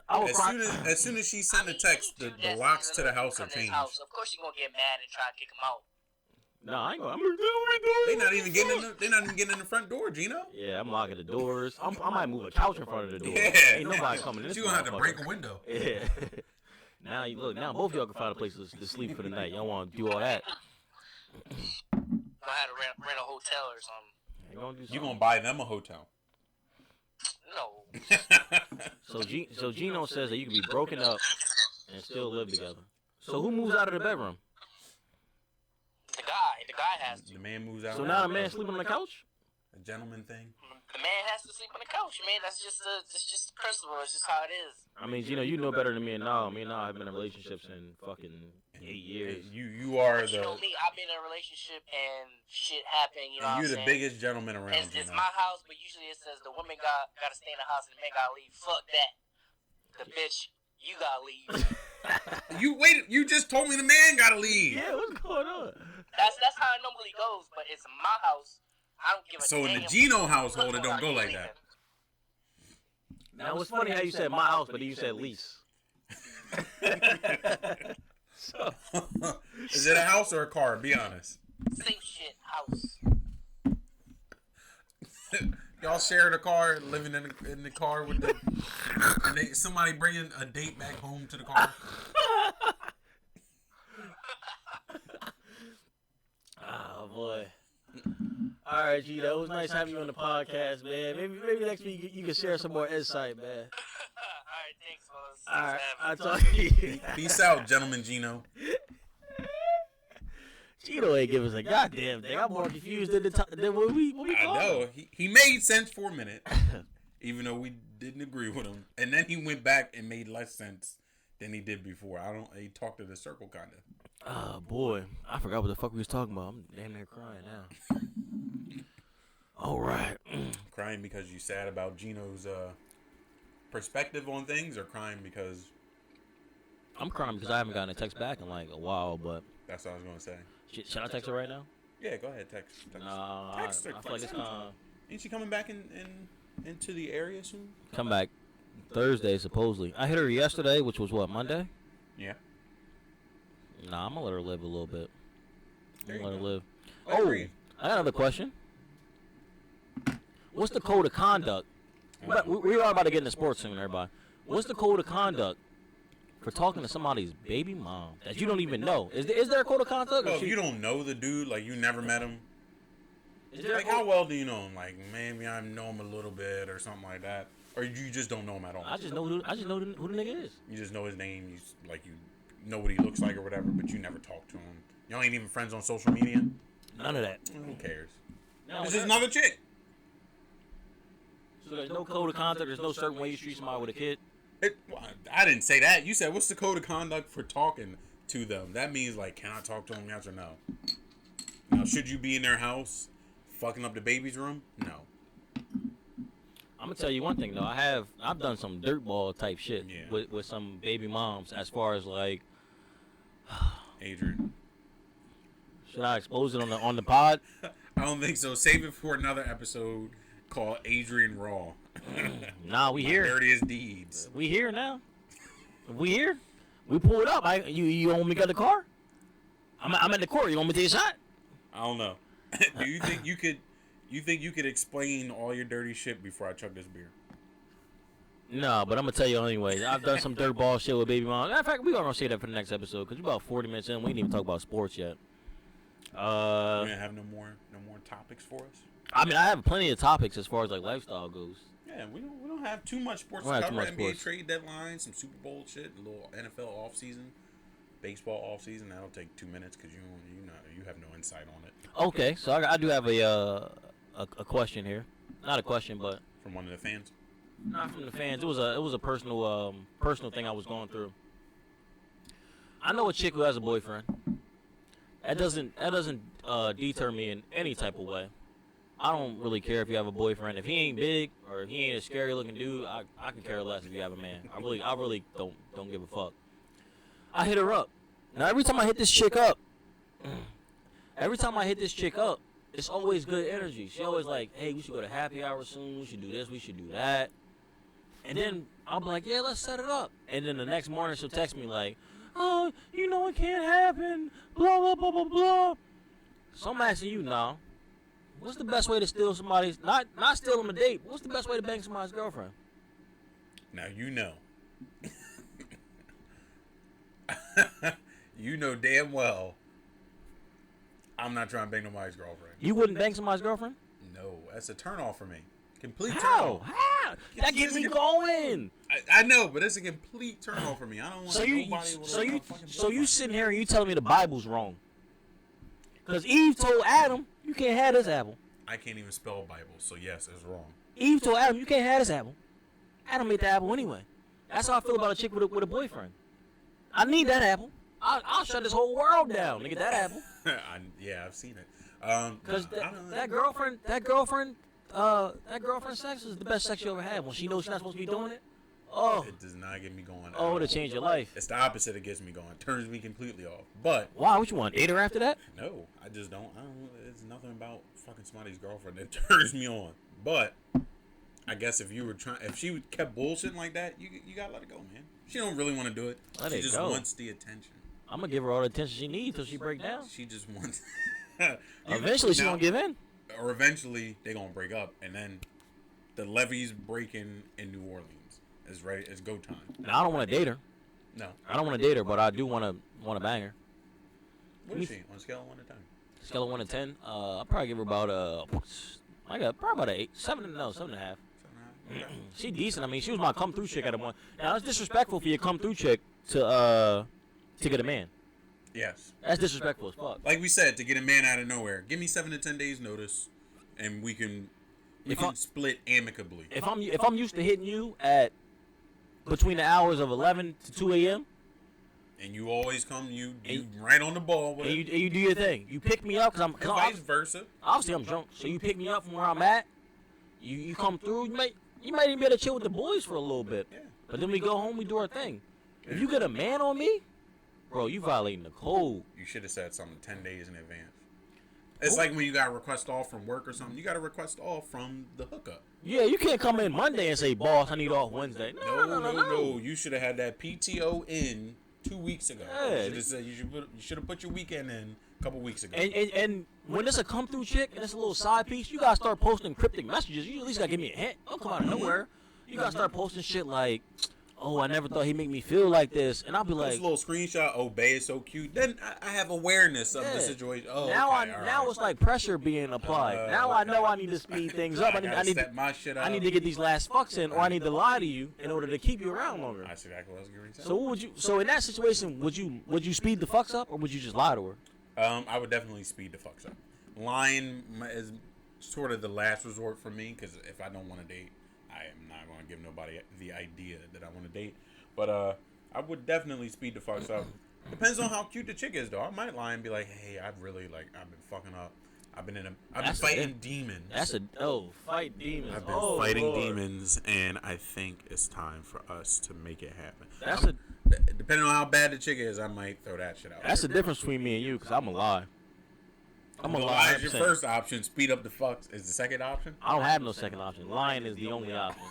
I will cry. As soon as she sent a text, the locks to the house are changed. Of course, you're gonna get mad and try to kick him out. Nah, I ain't gonna. I'm gonna do what we doing. They're not even getting in the front door, Gino. Yeah, I'm locking the doors. I might move a couch in front of the door. Yeah. Ain't nobody coming in. You gonna have to break a window. Yeah. Now now both of y'all can find a place to sleep for the night. Y'all want to do all that? I had to rent a hotel or something. You gonna buy them a hotel? No. So Gino says that you can be broken up and still live together. So who moves out of the bedroom? The guy has to. The man moves out. So now the man sleeping on the couch? A gentleman thing. The man has to sleep on the couch, man. That's just the principle. It's just how it is. I mean, Gino, you know better than me and Nile. Me and Nile have been in relationships in fucking 8 years. You are You know me. I've been in a relationship and shit happened. You know what I'm you're the saying? biggest gentleman around. It's my house, but usually it says the woman gotta stay in the house and the man gotta leave. Fuck that. The bitch, you gotta leave. You just told me the man gotta leave. Yeah, what's going on? That's how it normally goes, but it's my house. I don't give a So damn. in the Gino household, it don't go like that. Now, it's funny how you said my house, but then you said lease. So, is it a house or a car? Be honest. Same shit, house. Y'all share the car, living in the car with somebody bringing a date back home to the car. Oh boy. All right, G, that was nice having you on the podcast, man. Maybe next week you can share some more insight, man. Alright, thanks, fellas. All right, I'll talk to you. Peace out, gentleman Gino. Gino ain't give us a goddamn thing. I'm more confused than what we I know. He made sense for a minute, even though we didn't agree with him. And then he went back and made less sense than he did before. He talked in a circle, kind of. Oh, boy. I forgot what the fuck we was talking about. I'm damn near crying now. All right. Crying because you sad about Gino's perspective on things, or crying because... I'm crying because I haven't gotten a text back in like a while, but... That's what I was going to say. Should I text her right now? Yeah, go ahead, text her. I feel like it's Ain't she coming back into the area soon? Come back Thursday, supposedly. I hit her yesterday, which was what, Monday? Yeah. Nah, I'm gonna let her live a little bit. I'm gonna let her live. I agree. I got another question. What's the code of conduct? We are about to get into sports soon, everybody. What's the code of conduct for talking to somebody's baby mom that you don't even know? Is there a code of conduct? Well, if you don't know the dude, like you never met him, Is there like how well do you know him? Like maybe I know him a little bit or something like that, or you just don't know him at all. I just know who the nigga is. You just know his name. You know what he looks like or whatever, but you never talk to him. Y'all ain't even friends on social media. None of that. Who cares? No, It's just another chick. So there's no code of conduct. There's no certain way you treat somebody with a kid. I didn't say that. You said, what's the code of conduct for talking to them? That means, like, can I talk to them, yes or no? Now, should you be in their house fucking up the baby's room? No. I'm gonna tell you one thing though. I've done some dirtball type shit with some baby moms. As far as like, Adrian. Should I expose it on the pod? I don't think so. Save it for another episode called Adrian Raw. Nah, we here. Dirtiest deeds. We here now. We here. We pulled up. You want me to get the car? I'm at the court. You want me to take a shot? I don't know. Do you think you could? You think you could explain all your dirty shit before I chug this beer? No, but I'm gonna tell you anyway. I've done some dirtball shit with baby mom. In fact, we're gonna say that for the next episode because we're about 40 minutes in. We didn't even talk about sports yet. You gonna have no more topics for us? I mean, I have plenty of topics as far as like lifestyle goes. Yeah, we don't have too much sports We to don't have cover. too much NBA sports. trade deadline, some Super Bowl shit, a little NFL off season, baseball off season. That'll take 2 minutes because you have no insight on it. Okay, so I do have a question here. Not a question, but From one of the fans. Not from the fans. It was a personal thing I was going through. I know a chick who has a boyfriend. That doesn't deter me in any type of way. I don't really care if you have a boyfriend. If he ain't big or if he ain't a scary looking dude, I can care less if you have a man. I really don't give a fuck. I hit her up. Now every time I hit this chick up, it's always good energy. She always like, hey, we should go to happy hour soon. We should do this. We should do that. And then I'll be like, yeah, let's set it up. And then the next morning she'll text me like, oh, you know it can't happen. Blah blah blah blah blah. So I'm asking you now. What's the best way to steal somebody's, not steal them a date, what's the best way to bang somebody's girlfriend? Now you know. You know damn well I'm not trying to bang nobody's girlfriend. You wouldn't bang somebody's girlfriend? No, that's a turnoff for me. Complete How? turnoff. How? That gets me going. I know, but it's a complete turnoff for me. I don't want nobody with So you sitting here and you telling me the Bible's wrong. Because Eve told Adam, you can't have this apple. I can't even spell Bible, so yes, it's wrong. Eve told Adam, you can't have this apple. Adam ate the apple anyway. That's how I feel about a chick with a boyfriend. I need that apple. I'll shut this whole world down to get that apple. Yeah, I've seen it. Because that girlfriend sex is the best sex you ever had. When she knows she's not supposed to be doing it, oh, it does not get me going. Oh, it'll change your life. It's the opposite. It gets me going. It turns me completely off. But why? What you want? Date her after that? No, I just don't. It's nothing about fucking somebody's girlfriend that turns me on. But I guess if she kept bullshitting like that, you gotta let it go, man. She don't really want to do it. She just wants the attention. I'm gonna give her all the attention she needs till she break down. She just wants. Eventually, she gonna give in. Or eventually, they gonna break up, and then the levees breaking in New Orleans. It's ready. It's go time. Now, I don't want to date her. No, I don't want to date her, but I do want to bang her. What is she on a scale of 1 to 10? Scale of 1 to 10. I'll probably give her about probably about an 8, 7.5. Okay. She decent. I mean, she was my come through chick at a point. Now it's disrespectful for your come through chick to get a man. Yes. That's disrespectful as fuck. Like we said, to get a man out of nowhere, give me 7 to 10 days notice, and we can split amicably. If I'm used to hitting you at between the hours of 11 to 2 a.m. and you always come, you right on the ball with and you do your thing. You pick me up because vice versa. Obviously, I'm drunk, so you pick me up from where I'm at. You come through. You might even be able to chill with the boys for a little bit. Yeah. But then we go home, we do our thing. If you get a man on me, bro, you violating the code. You should have said something 10 days in advance. It's like when you got a request off from work or something. You got a request off from the hookup. Yeah, you can't come in Monday and say, boss, I need off Wednesday. No. You should have had that PTO in 2 weeks ago. Yeah. You should have said you should have put your weekend in a couple weeks ago. And when it's a come through chick and it's a little side piece, you gotta start posting cryptic messages. You at least gotta give me a hint. Don't come out of nowhere. You gotta start posting shit like, oh, I never thought he'd make me feel like this. And I'll be like, this little screenshot, oh, Bay is so cute. Then I have awareness of the situation. Oh, now it's like pressure being applied. Now I know I need to speed things up. I need step my shit up. I need to get these last fucks in, or I need to lie to you in order to keep you around longer. That's exactly what I was going to say. So what would you? So in that situation, would you speed the fucks up, or would you just lie to her? I would definitely speed the fucks up. Lying is sort of the last resort for me, because if I don't want to date, I am not going to give nobody the idea that I want to date. But I would definitely speed the fucks up. Depends on how cute the chick is, though. I might lie and be like, "Hey, I've been fucking up. I've been fighting demons. Fight demons. I've been fighting demons, and I think it's time for us to make it happen." Depending on how bad the chick is, I might throw that shit out. That's the difference between me and you, because I'm a lie. I'm gonna lie. lie. Is your first option. Speed up the fucks is the second option. I don't have no second option. Lying is the only option.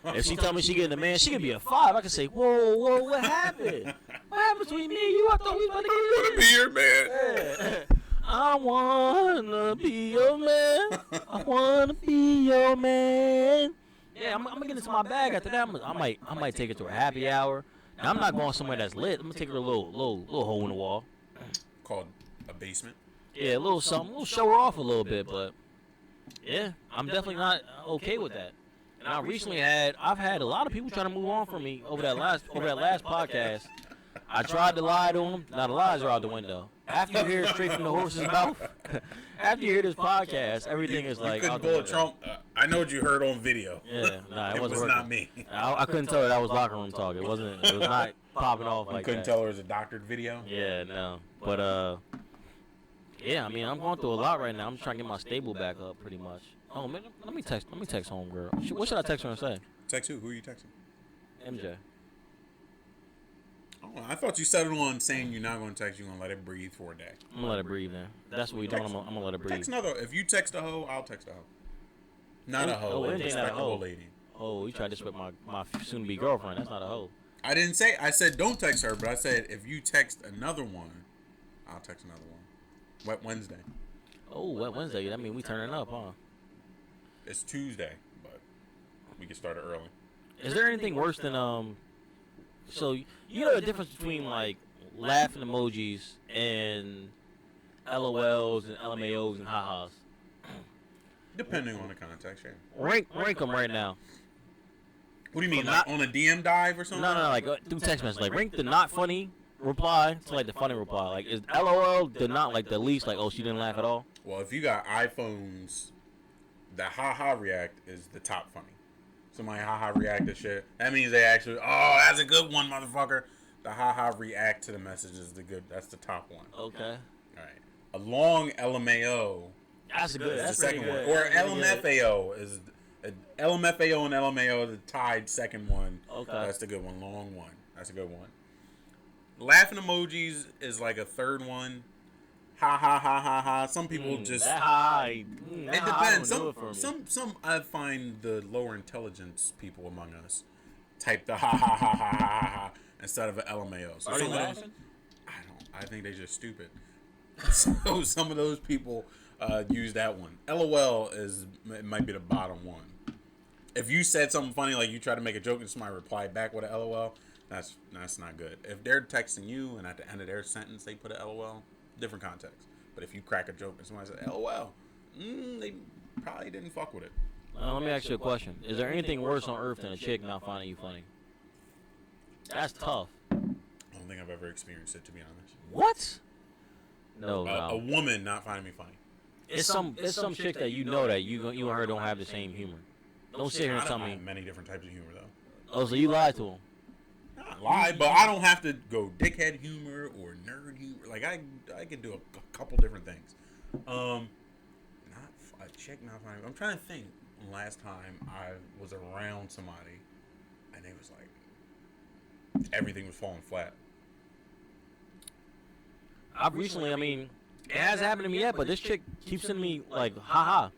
If she tell me she getting a man, she could be a 5. I can say, whoa, what happened? What happened between me and you? I thought we was about to be your man. Yeah. I wanna be your man. I wanna be your man. Yeah, I'm gonna get into my bag after that. I might take her to a happy hour. Now, I'm not going somewhere that's lit. I'm gonna take her to a little hole in the wall. Called a basement. Yeah, a little something. We'll show her off a little bit, but yeah, I'm definitely not okay with that. And I've had a lot of people trying to move on from me over that last podcast. I tried to lie to them. Now the lies are out the window. After you hear it straight from the horse's mouth, after you hear this podcast, everything is like. You couldn't pull a Trump. I know what you heard on video. Yeah, nah, it wasn't was working. not me. I couldn't tell her that was locker room talk. It wasn't. It was not popping off like that. Couldn't tell her it was a doctored video. Yeah, no. But yeah. I mean, I'm going through a lot right now. I'm just trying to get my stable back up, pretty much. Oh man, let me text homegirl. What should I text her and say? Text who? Who are you texting? MJ. Oh, I thought you settled on saying you're not going to text. You're going to let it breathe for a day. I'm gonna let it breathe, man. That's what we doing. I'm gonna let it breathe. Text another. If you text a hoe, I'll text a hoe. Not a hoe. A respectable lady. Oh, you tried this with my soon-to-be girlfriend. That's not a hoe. I didn't say. I said don't text her, but I said if you text another one, I'll text another one. Wet Wednesday. Oh, Wet Wednesday. That mean we turning up, huh? It's Tuesday, but we can start it early. Is there anything worse than So you know the difference between like laughing emojis and LOLs and LMAOs and ha-has? Depending on the context, yeah. Rank them right now. What do you mean, like on a DM dive or something? No, like through text message. Like rank the not funny reply to like the funny reply. Like is LOL the not like the least like oh she didn't laugh at all? Well, if you got iPhones, the ha-ha react is the top funny. Somebody ha-ha react to shit. That means they actually, oh, that's a good one, motherfucker. The ha-ha react to the message is that's the top one. Okay. All right. A long LMAO. That's good. Is That's the second good. one. Or LMFAO is LMFAO and LMAO the tied second one. Okay. That's the good one. Long one. That's a good one. Laughing emojis is like a third one. Ha ha ha ha ha. Some people just. It It depends. Some I find the lower intelligence people among us type the ha ha ha ha ha ha instead of an LMAO. So Are they laughing? I think they just stupid. So some of those people use that one. LOL it might be the bottom one. If you said something funny, like you try to make a joke and somebody replied back with a LOL, that's not good. If they're texting you and at the end of their sentence they put a LOL, different context. But if you crack a joke and somebody says LOL, they probably didn't fuck with it. Let me ask you a question. Is there anything worse on earth than a chick not finding you funny? That's tough. I don't think I've ever experienced it, to be honest. What? No. A woman not finding me funny. It's some chick that you know that you and her don't have the same humor. Don't sit here and tell me. I have many different types of humor though. Oh, so you lied to him? Not lie, but I don't have to go dickhead humor or nerd humor. Like I can do a couple different things. Not a chick not finding. I'm trying to think. Last time I was around somebody, and it was like everything was falling flat. I've recently, I mean, it hasn't happened to me yet, but this chick keeps sending me like, haha.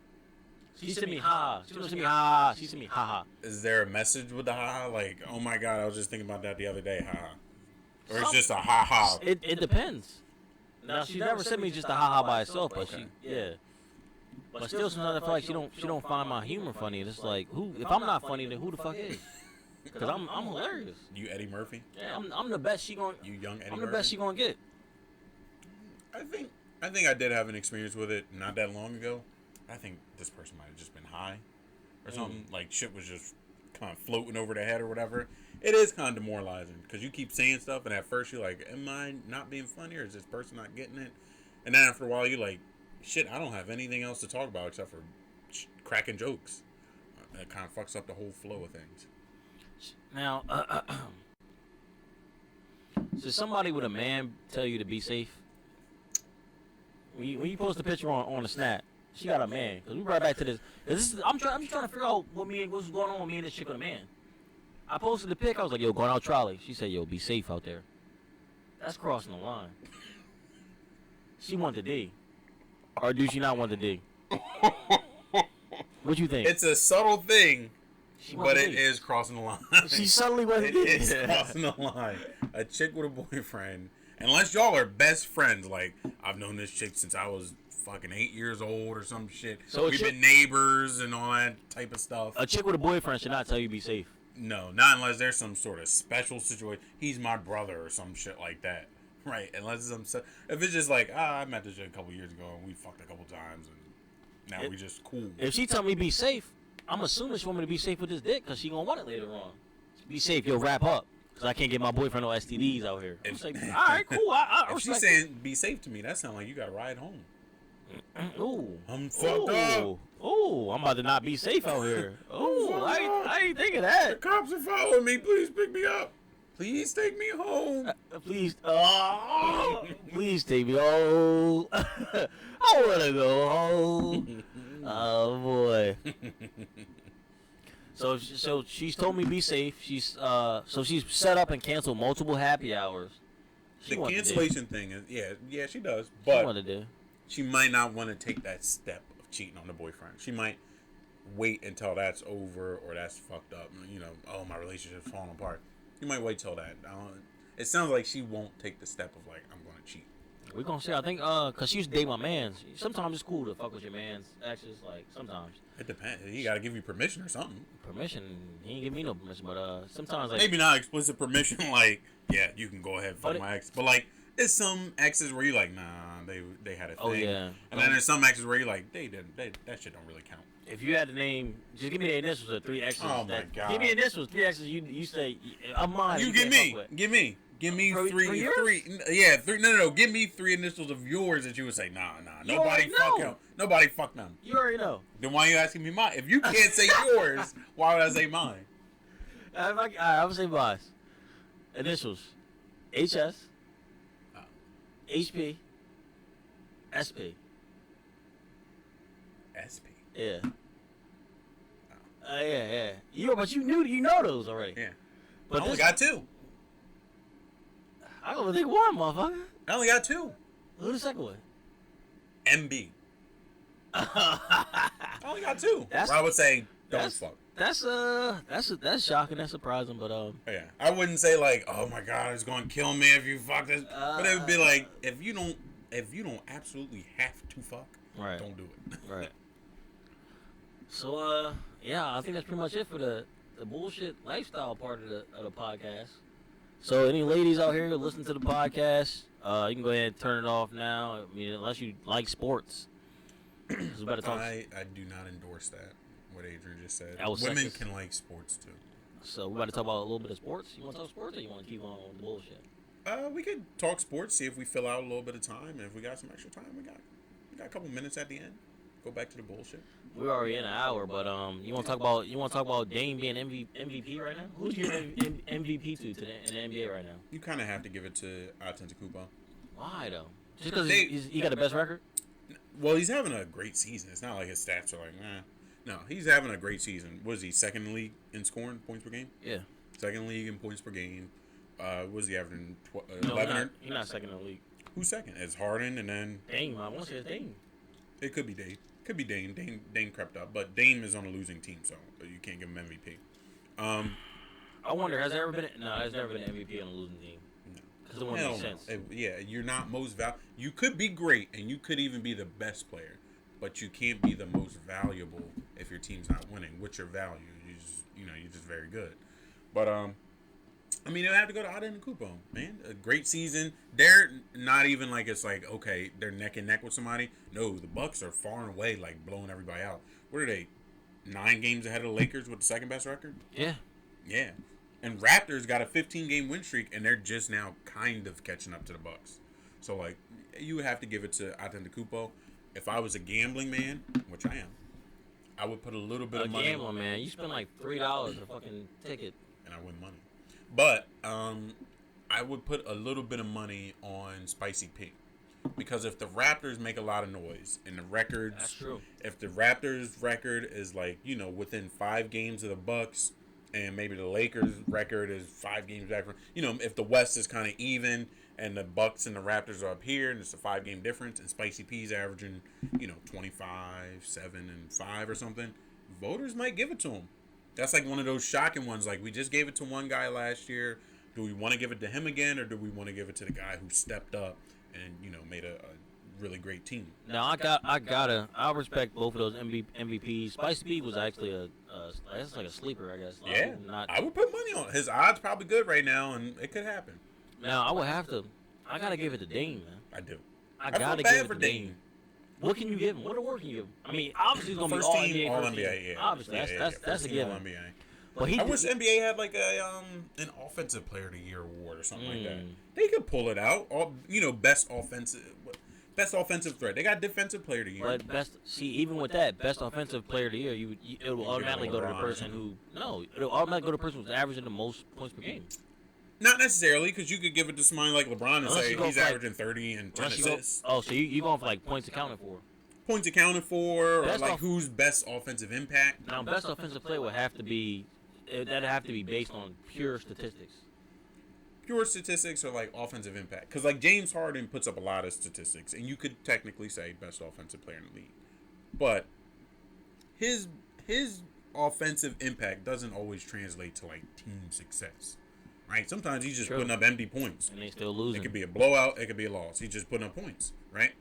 She sent me haha. She sent me haha. She sent me haha. Is there a message with the haha? Like, oh my god, I was just thinking about that the other day, haha. Or it's just a haha. It depends. Now she never sent me just a haha by itself, but Okay. yeah. But still, sometimes I feel like she don't find my humor funny. It's like, who? If I'm not funny, then who the fuck is? Because I'm hilarious. You Eddie Murphy? Yeah, I'm the best she gonna. You young Eddie I'm Murphy? the best she gonna get. I think I did have an experience with it not that long ago. I think this person might have just been high or something. Like shit was just kind of floating over their head or whatever. It is kind of demoralizing because you keep saying stuff and at first you're like, am I not being funny or is this person not getting it? And then after a while you're like, shit, I don't have anything else to talk about except for cracking jokes. That kind of fucks up the whole flow of things. Now, so somebody with a man tell you to be safe? When you post a picture on the snap, she got a man. Cause we right back to this. I'm just trying to figure out what's going on with me and this chick with a man. I posted the pic. I was like, yo, going out trolley. She said, yo, be safe out there. That's crossing the line. She want the D. Or do she not want the D? What you think? It's a subtle thing, but it D. is crossing the line. She suddenly wants It D. is crossing the line. A chick with a boyfriend, unless y'all are best friends, like I've known this chick since I was fucking 8 years old or some shit. So we've been neighbors and all that type of stuff. A chick with a boyfriend should not tell you be safe. No, not unless there's some sort of special situation. He's my brother or some shit like that. Right, unless it's if it's just like, I met this chick a couple years ago and we fucked a couple times and now we just cool. If she tell me be safe, I'm assuming she want me to be safe with this dick because she gonna want it later on. Be safe, yo, wrap up. Because I can't get my boyfriend no STDs out here. I'm saying, all right, cool. I If she's respect saying be safe to me, that sounds like you got to ride home. Ooh. I'm fucked up. Ooh, I'm about to not be safe out here. Ooh, I ain't think of that. The cops are following me. Please pick me up. Please take me home. Please, please take me home. I wanna go home. Oh boy. So she's told me be safe. She's set up and canceled multiple happy hours. The cancellation thing is yeah she does, She but wanted to. she might not want to take that step of cheating on the boyfriend. She might wait until that's over or that's fucked up. You know, oh, my relationship's falling apart. You might wait till that. It sounds like she won't take the step of like, I'm going to cheat. We're gonna see. I think cause she used to date my man's. Sometimes it's cool to fuck with your man's exes. Like sometimes. It depends. He got to give you permission or something. Permission? He ain't give me no permission. But sometimes like maybe not explicit permission. Like, yeah, you can go ahead and fuck my ex. But like, there's some exes where you're like, nah, they had a thing. Oh yeah. And then there's some exes where you're like, they didn't. That shit don't really count. If you had to name, just give me the initials of 3 exes. Oh my god. Give me the initials, 3 exes. You say I'm mine. You give me three. Yeah, three. No. Give me 3 initials of yours that you would say, nah. Nobody fuck him. Nobody fuck them. You already know. Then why are you asking me mine? If you can't say yours, why would I say mine? I'm gonna say mine. Initials: HS, HP, SP. SP. Yeah. Yeah. But you know those already. Yeah. But I only got 2. I only think one, motherfucker. I only got 2. Who's the second one? MB. I only got 2. I would say don't fuck. That's shocking. That's surprising. But yeah, I wouldn't say like, oh my god, it's gonna kill me if you fuck this. But it would be like, if you don't absolutely have to fuck, right, don't do it. Right. So yeah, I think that's pretty much it for the bullshit lifestyle part of the podcast. So any ladies out here who listen to the podcast, you can go ahead and turn it off now. I mean, unless you like sports. We better talk. I do not endorse that. What Adrian just said. Women can like sports too. So we about to talk about a little bit of sports. You want to talk sports, or you want to keep on with the bullshit? We could talk sports. See if we fill out a little bit of time. And if we got some extra time, we got a couple minutes at the end. Go back to the bullshit. We're already in an hour, but you want to talk about Dame being MVP right now? Who's your MVP to in the NBA right now? You kind of have to give it to Antetokounmpo. Why though? Just because he got the best record? Well, he's having a great season. It's not like his stats are like, No, he's having a great season. What is he, second in the league in scoring points per game? Yeah. Second league in points per game. What was he averaging? 11? He's not second in the league. Who's second? It's Harden and then... Dame. I want to say it's Dame. It could be Dame. Could be Dame. Dame crept up. But Dame is on a losing team, so you can't give him MVP. I wonder, has there ever been... No, there's never been an MVP on a losing team. Because it wouldn't make sense. Yeah, you're not most valuable. You could be great, and you could even be the best player, but you can't be the most valuable if your team's not winning. What's your value? You're just very good. But I mean, they'll have to go to Antetokounmpo, man. A great season. They're not even like it's like okay, they're neck and neck with somebody. No, the Bucks are far and away like blowing everybody out. What are they? 9 games ahead of the Lakers with the second best record. Yeah. Yeah. And Raptors got a 15-game win streak, and they're just now kind of catching up to the Bucks. So, like, you would have to give it to Antetokounmpo. If I was a gambling man, which I am, I would put a little bit of money. A gambling man, you spend like $3 a fucking ticket, and I win money. But I would put a little bit of money on Spicy P, because if the Raptors make a lot of noise and the records, that's true. If the Raptors' record is like within 5 games of the Bucks. And maybe the Lakers' record is 5 games back from, if the West is kind of even and the Bucks and the Raptors are up here and it's a 5-game difference and Spicy P's averaging, 25, 7, and 5 or something, voters might give it to him. That's like one of those shocking ones. Like, we just gave it to one guy last year. Do we want to give it to him again, or do we want to give it to the guy who stepped up and, made a really great team? Now, I respect both of those MVPs. Spicy P was actually that's like a sleeper, I guess. Yeah, I would put money on it. His odds probably good right now, and it could happen. Now, I gotta give it to Dame, man. I do. I gotta give it to Dame. What can you give him? What award can you give him? I mean, obviously it's gonna be all NBA. All NBA, yeah. Obviously, that's a given. NBA. But I wish the NBA had like an offensive player of the year award or something like that. Mm. They could pull it out. Best offensive threat. They got defensive player of the year. But even with that, best offensive player of the year, it will automatically go to the person it'll automatically go to the person who's averaging the most points per game. Not necessarily, because you could give it to somebody like LeBron and Unless say you go he's for, like- averaging 30 and 10 Unless you go, assists. so you going for like points accounted for. Points accounted for, or Best like off- who's best offensive impact. Now, best offensive player would have to be that'd have to be based on pure statistics. Pure statistics or like offensive impact. Because like James Harden puts up a lot of statistics, and you could technically say best offensive player in the league. But his offensive impact doesn't always translate to like team success. Right? Sometimes he's just True. putting up empty points. And they still losing. It could be a blowout, it could be a loss. He's just putting up points, right?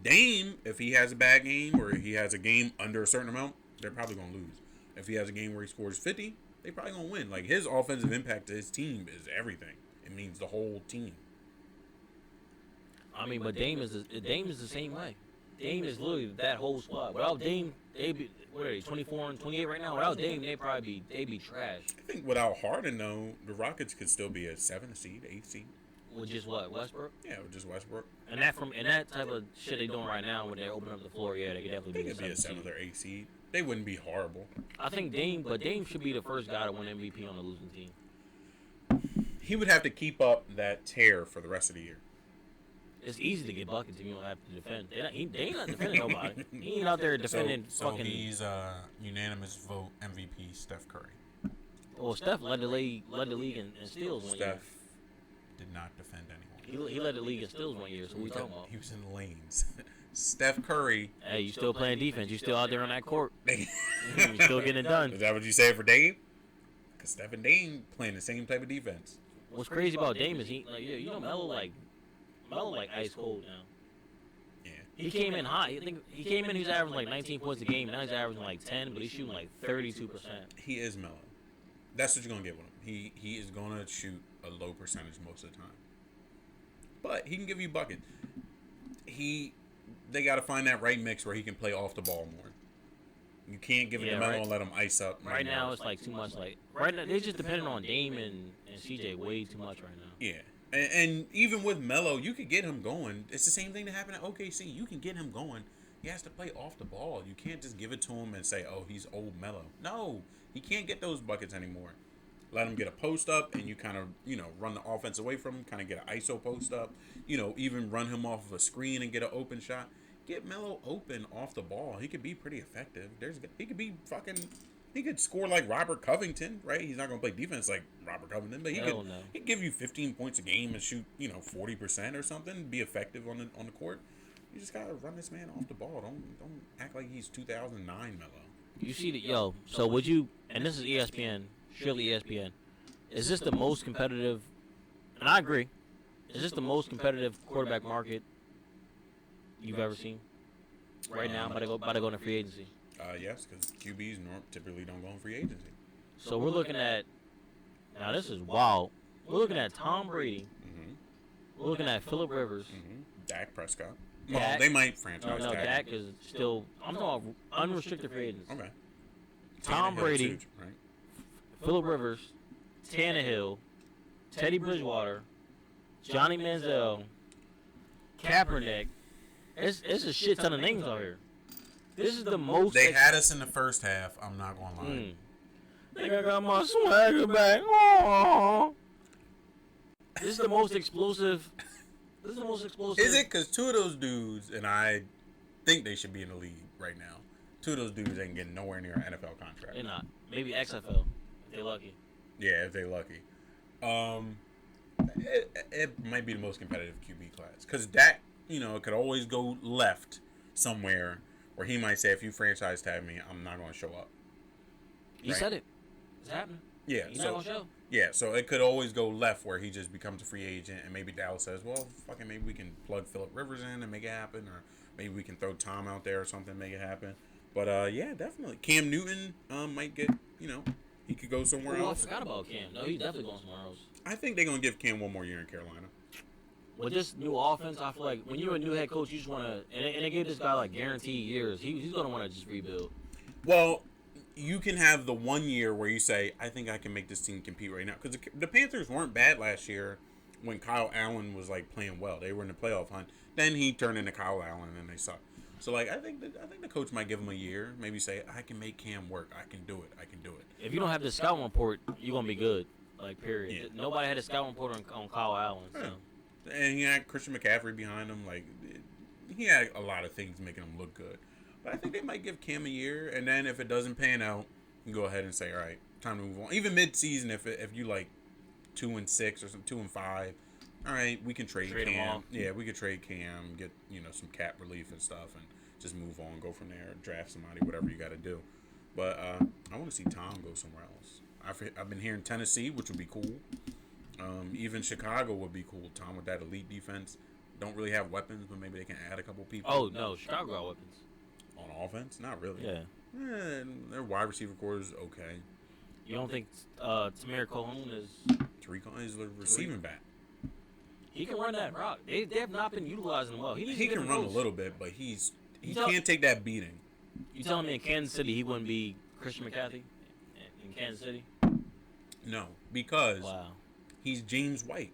Dame, if he has a bad game or he has a game under a certain amount, they're probably going to lose. If he has a game where he scores 50, they probably going to win. Like, his offensive impact to his team is everything. It means the whole team. I mean, but Dame is the same way. Dame is literally that whole squad. Without Dame, they'd be, what are they, 24 and 28 right now? Without Dame, they'd be trash. I think without Harden, though, the Rockets could still be a 7th seed, 8th seed. With just what, Westbrook? Yeah, with just Westbrook. And that type of shit they doing right now when they're opening up the floor, yeah, they could definitely They could be a 7th or 8th seed. They wouldn't be horrible. I think Dame should be the first guy to win MVP on the losing team. He would have to keep up that tear for the rest of the year. It's easy to get buckets if you don't have to defend. They ain't not defending nobody. He ain't out there defending so fucking. he's unanimous vote MVP Steph Curry. Well, Steph led the league in steals one year. Steph did not defend anyone. He led the league in steals one year. So what we talking about? He was in lanes. Steph Curry. Hey, you still playing defense? You still out there on that court? You You still getting it done? Is that what you say for Dame? Because Steph and Dame playing the same type of defense. What's crazy about Dame is Melo like ice cold now. Yeah. He came in hot. He came in. He was averaging like 19 points a game. Now he's averaging like 10, but he's shooting like 32%. He is mellow. That's what you're gonna get with him. He is gonna shoot a low percentage most of the time, but he can give you buckets. They got to find that right mix where he can play off the ball more. You can't give it to Melo and let him ice up. Right now, it's like too much. Like right now, they're just depending on Dame and CJ way too much right now. Yeah. And even with Melo, you could get him going. It's the same thing that happened at OKC. You can get him going. He has to play off the ball. You can't just give it to him and say, oh, he's old Melo. No, he can't get those buckets anymore. Let him get a post up, and you kind of, run the offense away from him, kind of get an ISO post up, even run him off of a screen and get an open shot. Get Melo open off the ball. He could be pretty effective. He could score like Robert Covington, right? He's not going to play defense like Robert Covington, but he'd give you 15 points a game and shoot, 40% or something, be effective on the court. You just got to run this man off the ball. Don't act like he's 2009 Melo. You see that, so would you, and this is ESPN, surely ESPN, is this the most competitive, and I agree, is this the most competitive quarterback market you've ever seen right now by to go into free agency? Yes, because QBs typically don't go in free agency. So we're looking at, now this is wild, we're looking at Tom Brady, we're looking at Phillip Rivers, Dak Prescott. Dak, well, they might franchise no, Dak is still, I'm talking about unrestricted free agents. Okay. Tom Brady, huge, right? Phillip Rivers, Tannehill, Teddy Bridgewater, Johnny Manziel, Kaepernick. It's a shit ton of names out here. This is the most. They had us in the first half. I'm not gonna lie. Think I got my swagger back. Aww. This is the most explosive. Is it? Because two of those dudes, and I think they should be in the league right now. Two of those dudes ain't getting nowhere near an NFL contract. They're not. Maybe XFL. If they're lucky. Yeah, if they're lucky. It might be the most competitive QB class. Because Dak, it could always go left somewhere where he might say, if you franchise tag me, I'm not going to show up. He said it. It's happening. Yeah. He's not going to show. Yeah, so it could always go left where he just becomes a free agent, and maybe Dallas says, well, fucking maybe we can plug Phillip Rivers in and make it happen, or maybe we can throw Tom out there or something and make it happen. But, yeah, definitely. Cam Newton might get, he could go somewhere else. I forgot about Cam. No, he's definitely going somewhere else. I think they're going to give Cam one more year in Carolina. With this new offense, I feel like when you're a new head coach, you just want to, and they gave this guy like guaranteed years. He's going to want to just rebuild. Well, you can have the 1 year where you say, I think I can make this team compete right now. Because the Panthers weren't bad last year when Kyle Allen was like playing well. They were in the playoff hunt. Then he turned into Kyle Allen and they sucked. So like I think the coach might give him a year, maybe say, I can make Cam work. I can do it. I can do it. If you don't have the scouting report, you're gonna be good. Like period. Yeah. Nobody had a scouting report on Kyle Allen. So. Yeah. And he had Christian McCaffrey behind him. Like he had a lot of things making him look good. But I think they might give Cam a year, and then if it doesn't pan out, you can go ahead and say, all right, time to move on. Even mid-season, if you like 2-6 or some 2-5, all right, we can trade Cam. Yeah, we could trade Cam, get some cap relief and stuff, and just move on, go from there, draft somebody, whatever you got to do. But I want to see Tom go somewhere else. I've been hearing Tennessee, which would be cool. Even Chicago would be cool. Tom with that elite defense. Don't really have weapons, but maybe they can add a couple people. Oh no, Chicago got weapons. On offense? Not really. Yeah. Their wide receiver core is okay. You don't think Tamir Cohone is... Tariq is the receiving back. He can run that rock. They have not been utilizing him well. He can run a little bit, but he can't take that beating. You telling me in Kansas City he wouldn't be Christian McCaffrey in Kansas City? No, because he's James White.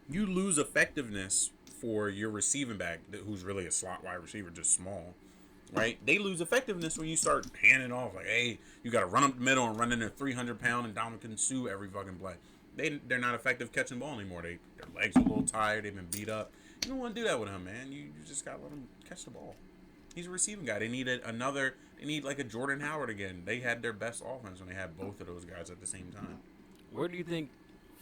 You lose effectiveness for your receiving back, who's really a slot wide receiver, just small. Right? They lose effectiveness when you start handing off. Like, hey, you got to run up the middle and run in a 300-pound and Dominican Sue every fucking play. They're not effective catching the ball anymore. Their legs are a little tired. They've been beat up. You don't want to do that with him, man. You just got to let him catch the ball. He's a receiving guy. They need like a Jordan Howard again. They had their best offense when they had both of those guys at the same time. Where do you think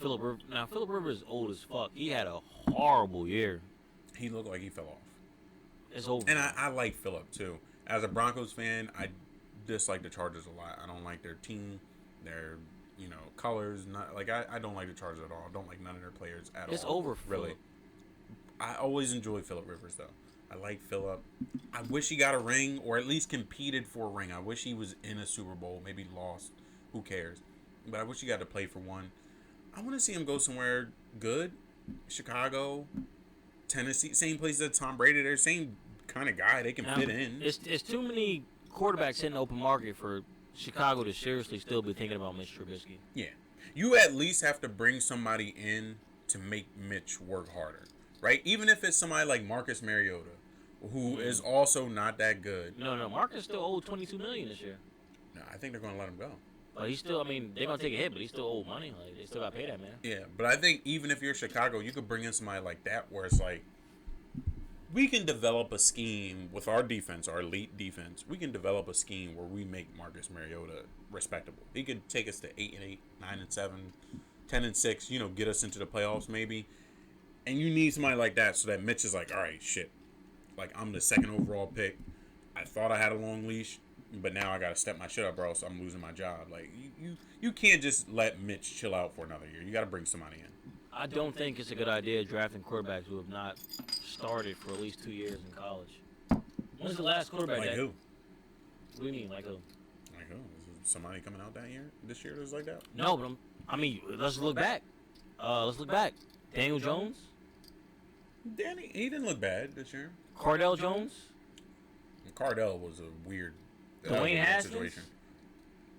Phillip Rivers... Now, Phillip Rivers is old as fuck. He had a horrible year. He looked like he fell off. It's over. And I like Phillip, too. As a Broncos fan, I dislike the Chargers a lot. I don't like their team, their, colors. Not like I don't like the Chargers at all. I don't like none of their players at all. It's over for really. Phillip. I always enjoy Phillip Rivers, though. I like Phillip. I wish he got a ring or at least competed for a ring. I wish he was in a Super Bowl, maybe lost. Who cares? But I wish he got to play for one. I want to see him go somewhere good. Chicago, Tennessee, same place that Tom Brady. They're same kind of guy. They can fit in. It's too many quarterbacks in the open market for Chicago to seriously still be thinking about Mitch Trubisky. Yeah. You at least have to bring somebody in to make Mitch work harder, right? Even if it's somebody like Marcus Mariota, who is also not that good. No. Marcus still owed $22 million this year. No, I think they're going to let him go. But he's still, they're going to take a hit, but he's still owed money. Like, they still got to pay that, man. Yeah, but I think even if you're Chicago, you could bring in somebody like that where it's like, we can develop a scheme with our defense, our elite defense. We can develop a scheme where we make Marcus Mariota respectable. He could take us to 8-8, 9-7, 10-6. Get us into the playoffs maybe. And you need somebody like that so that Mitch is like, all right, shit. Like I'm the second overall pick. I thought I had a long leash, but now I got to step my shit up, bro. So I'm losing my job. Like you can't just let Mitch chill out for another year. You got to bring somebody in. I don't think it's a good idea drafting quarterbacks who have not started for at least 2 years in college. When's the last quarterback? Like who? What do you mean, like who? Like who? Is somebody coming out this year that's like that? No, but let's look back. Daniel Jones? Danny, he didn't look bad this year. Cardell Jones? Cardell was a weird Dwayne Haskins? situation.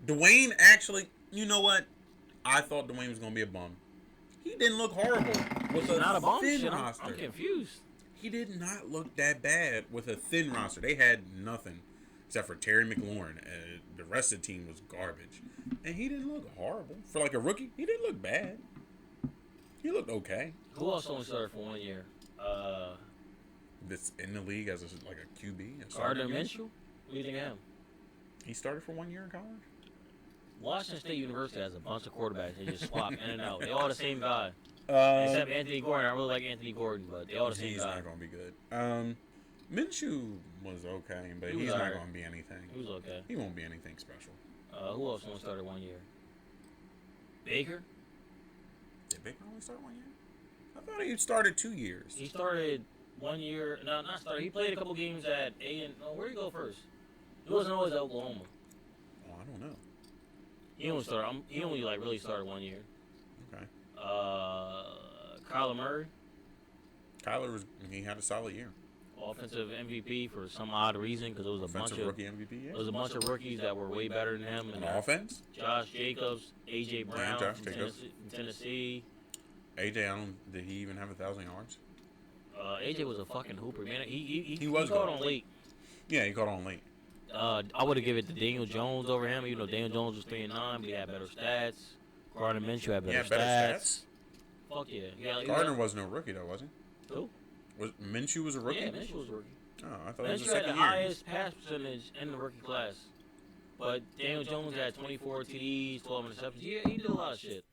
Dwayne actually, you know what? I thought Dwayne was going to be a bum. He didn't look horrible with a thin roster. I'm confused. He did not look that bad with a thin roster. They had nothing except for Terry McLaurin. The rest of the team was garbage. And he didn't look horrible. For like a rookie, he didn't look bad. He looked okay. Who else only started for 1 year? That's in the league as like a QB. Gardner Minshew? What do you think of him? He started for 1 year in college? Washington State University has a bunch of quarterbacks. They just swap in and out. They all the same guy. Except Anthony Gordon. I really like Anthony Gordon, but they all the same guy. He's not going to be good. Minshew was okay, but he's not going to be anything. He was okay. He won't be anything special. Who else only started 1 year? Baker? Did Baker only start 1 year? I thought he started 2 years. He started 1 year. No, not started. He played a couple games at where'd he go first? He wasn't always at Oklahoma. Oh, I don't know. He only started. He only really started 1 year. Okay. Kyler Murray. He had a solid year. offensive MVP for some odd reason because it was a bunch of rookie MVP. Yeah. It was a bunch of rookies that were way better than him. On offense? Josh Jacobs, AJ Brown from Tennessee. AJ, did he even have 1,000 yards? AJ was a fucking hooper, man. He was caught on late. Yeah, he caught on late. I would have given it to Daniel Jones over him. Even though Daniel Jones was 3-9, but he had better stats. Gardner Minshew had better stats. Fuck yeah. Gardner was no rookie though, was he? Who? Minshew was a rookie? Yeah, Minshew was a rookie. Oh, I thought it was the Minshew had second the year. highest pass percentage in the rookie class. But Daniel Jones had 24 TDs, 12 interceptions. Yeah, he did a lot of shit.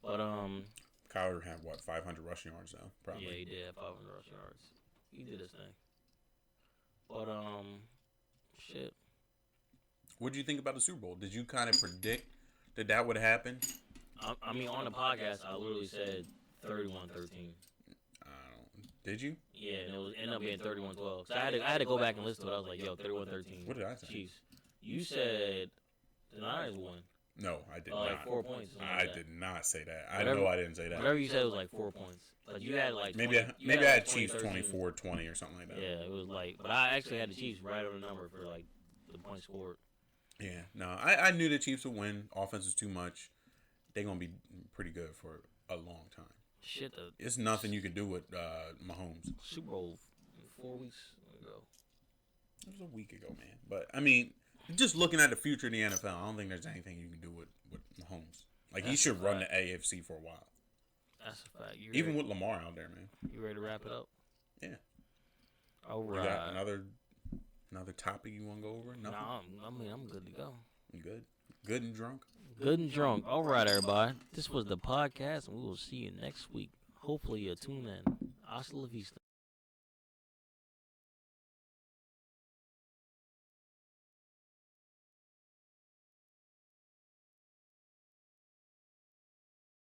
But Kyler had what, 500 rushing yards though? Probably. Yeah, he did have 500 rushing yards. He did his thing. But shit. What did you think about the Super Bowl? Did you kind of predict that would happen? I mean, on the podcast, I literally said 31-13. Did you? Yeah, and it ended up being 31-12. So I had to go back and listen to it. I was like, yo, 31-13. What did I say? Chiefs. You said the Niners won. No, I did not. Like 4 points. I did not say that. I know I didn't say that. Whatever you said was like 4 points. Like you had like 20, maybe I had Chiefs 24-20 or something like that. Yeah, it was like, but I actually had the Chiefs right on the number for like the points scored. Yeah, no, I knew the Chiefs would win. Offense is too much. They're gonna be pretty good for a long time. Shit, it's nothing you can do with Mahomes. Super Bowl 4 weeks ago. It was a week ago, man. But I mean, just looking at the future of the NFL, I don't think there's anything you can do with Mahomes. Like he should run the AFC for a while. That's a fact. Even with Lamar out there, man. You ready to wrap it up? Yeah. All right. You got another topic you want to go over? Nothing? Nah, I'm good to go. You good? Good and drunk? Good and drunk. All right, everybody. This was the podcast, and we will see you next week. Hopefully, you'll tune in. Hasta la vista.